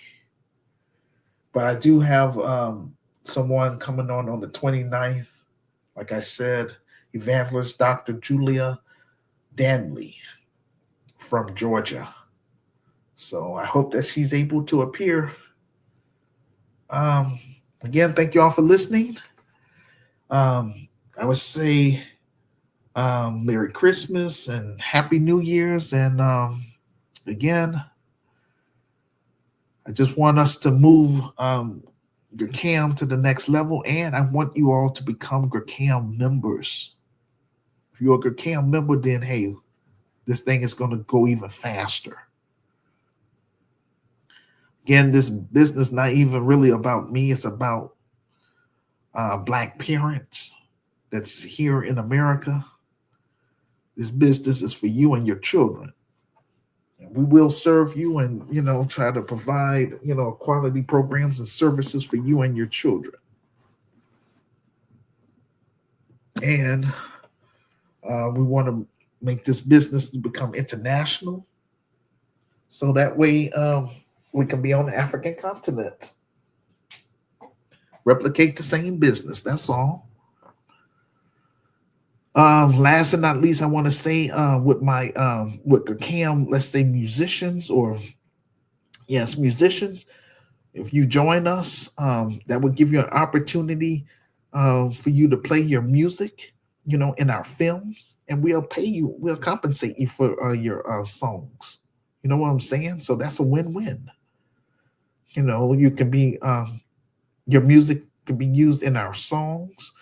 But I do have someone coming on the 29th. Like I said, Evangelist Dr. Julia Danley from Georgia. So I hope that she's able to appear. Um, Again, thank you all for listening. I would say Merry Christmas and Happy New Year's. And again, I just want us to move GRCAM to the next level. And I want you all to become GRCAM members. If you're a GRCAM member, then hey, this thing is going to go even faster. Again, this business not even really about me. It's about Black parents that's here in America. This business is for you and your children. And we will serve you and, try to provide, quality programs and services for you and your children. And we want to make this business become international. So that way we can be on the African continent. Replicate the same business. That's all. Last and not least, I want to say with my with GRCAM, let's say musicians musicians. If you join us, that would give you an opportunity for you to play your music, in our films, and we'll pay you. We'll compensate you for your songs. You know what I'm saying? So that's a win-win. You can be your music can be used in our songs,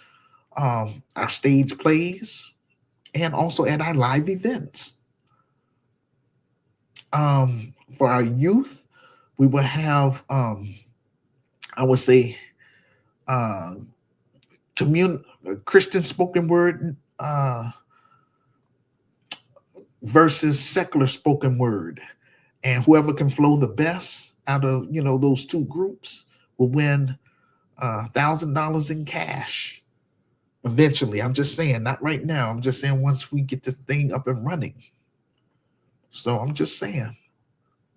our stage plays, and also at our live events. For our youth, we will have, I would say, Christian spoken word versus secular spoken word, and whoever can flow the best out of those two groups will win $1,000 in cash. Eventually, I'm just saying, not right now. I'm just saying once we get this thing up and running. So I'm just saying,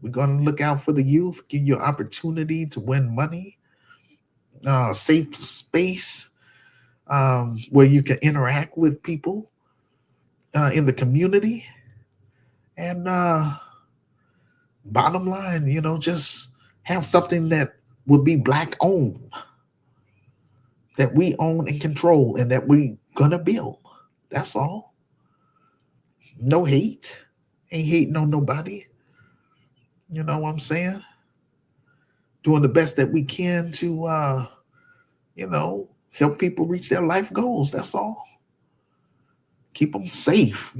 we're going to look out for the youth, give you an opportunity to win money, safe space where you can interact with people in the community. And bottom line, just have something that would be Black owned, that we own and control, and that we're going to build. That's all. No hate. Ain't hating on nobody. You know what I'm saying? Doing the best that we can to, help people reach their life goals. That's all. Keep them safe,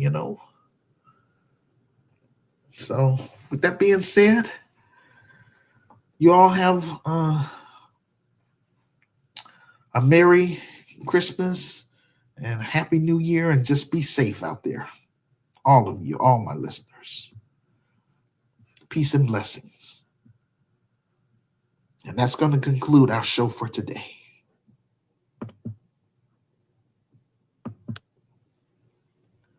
So, with that being said, you all have a Merry Christmas and a Happy New Year, and just be safe out there. All of you, all my listeners. Peace and blessings. And that's going to conclude our show for today.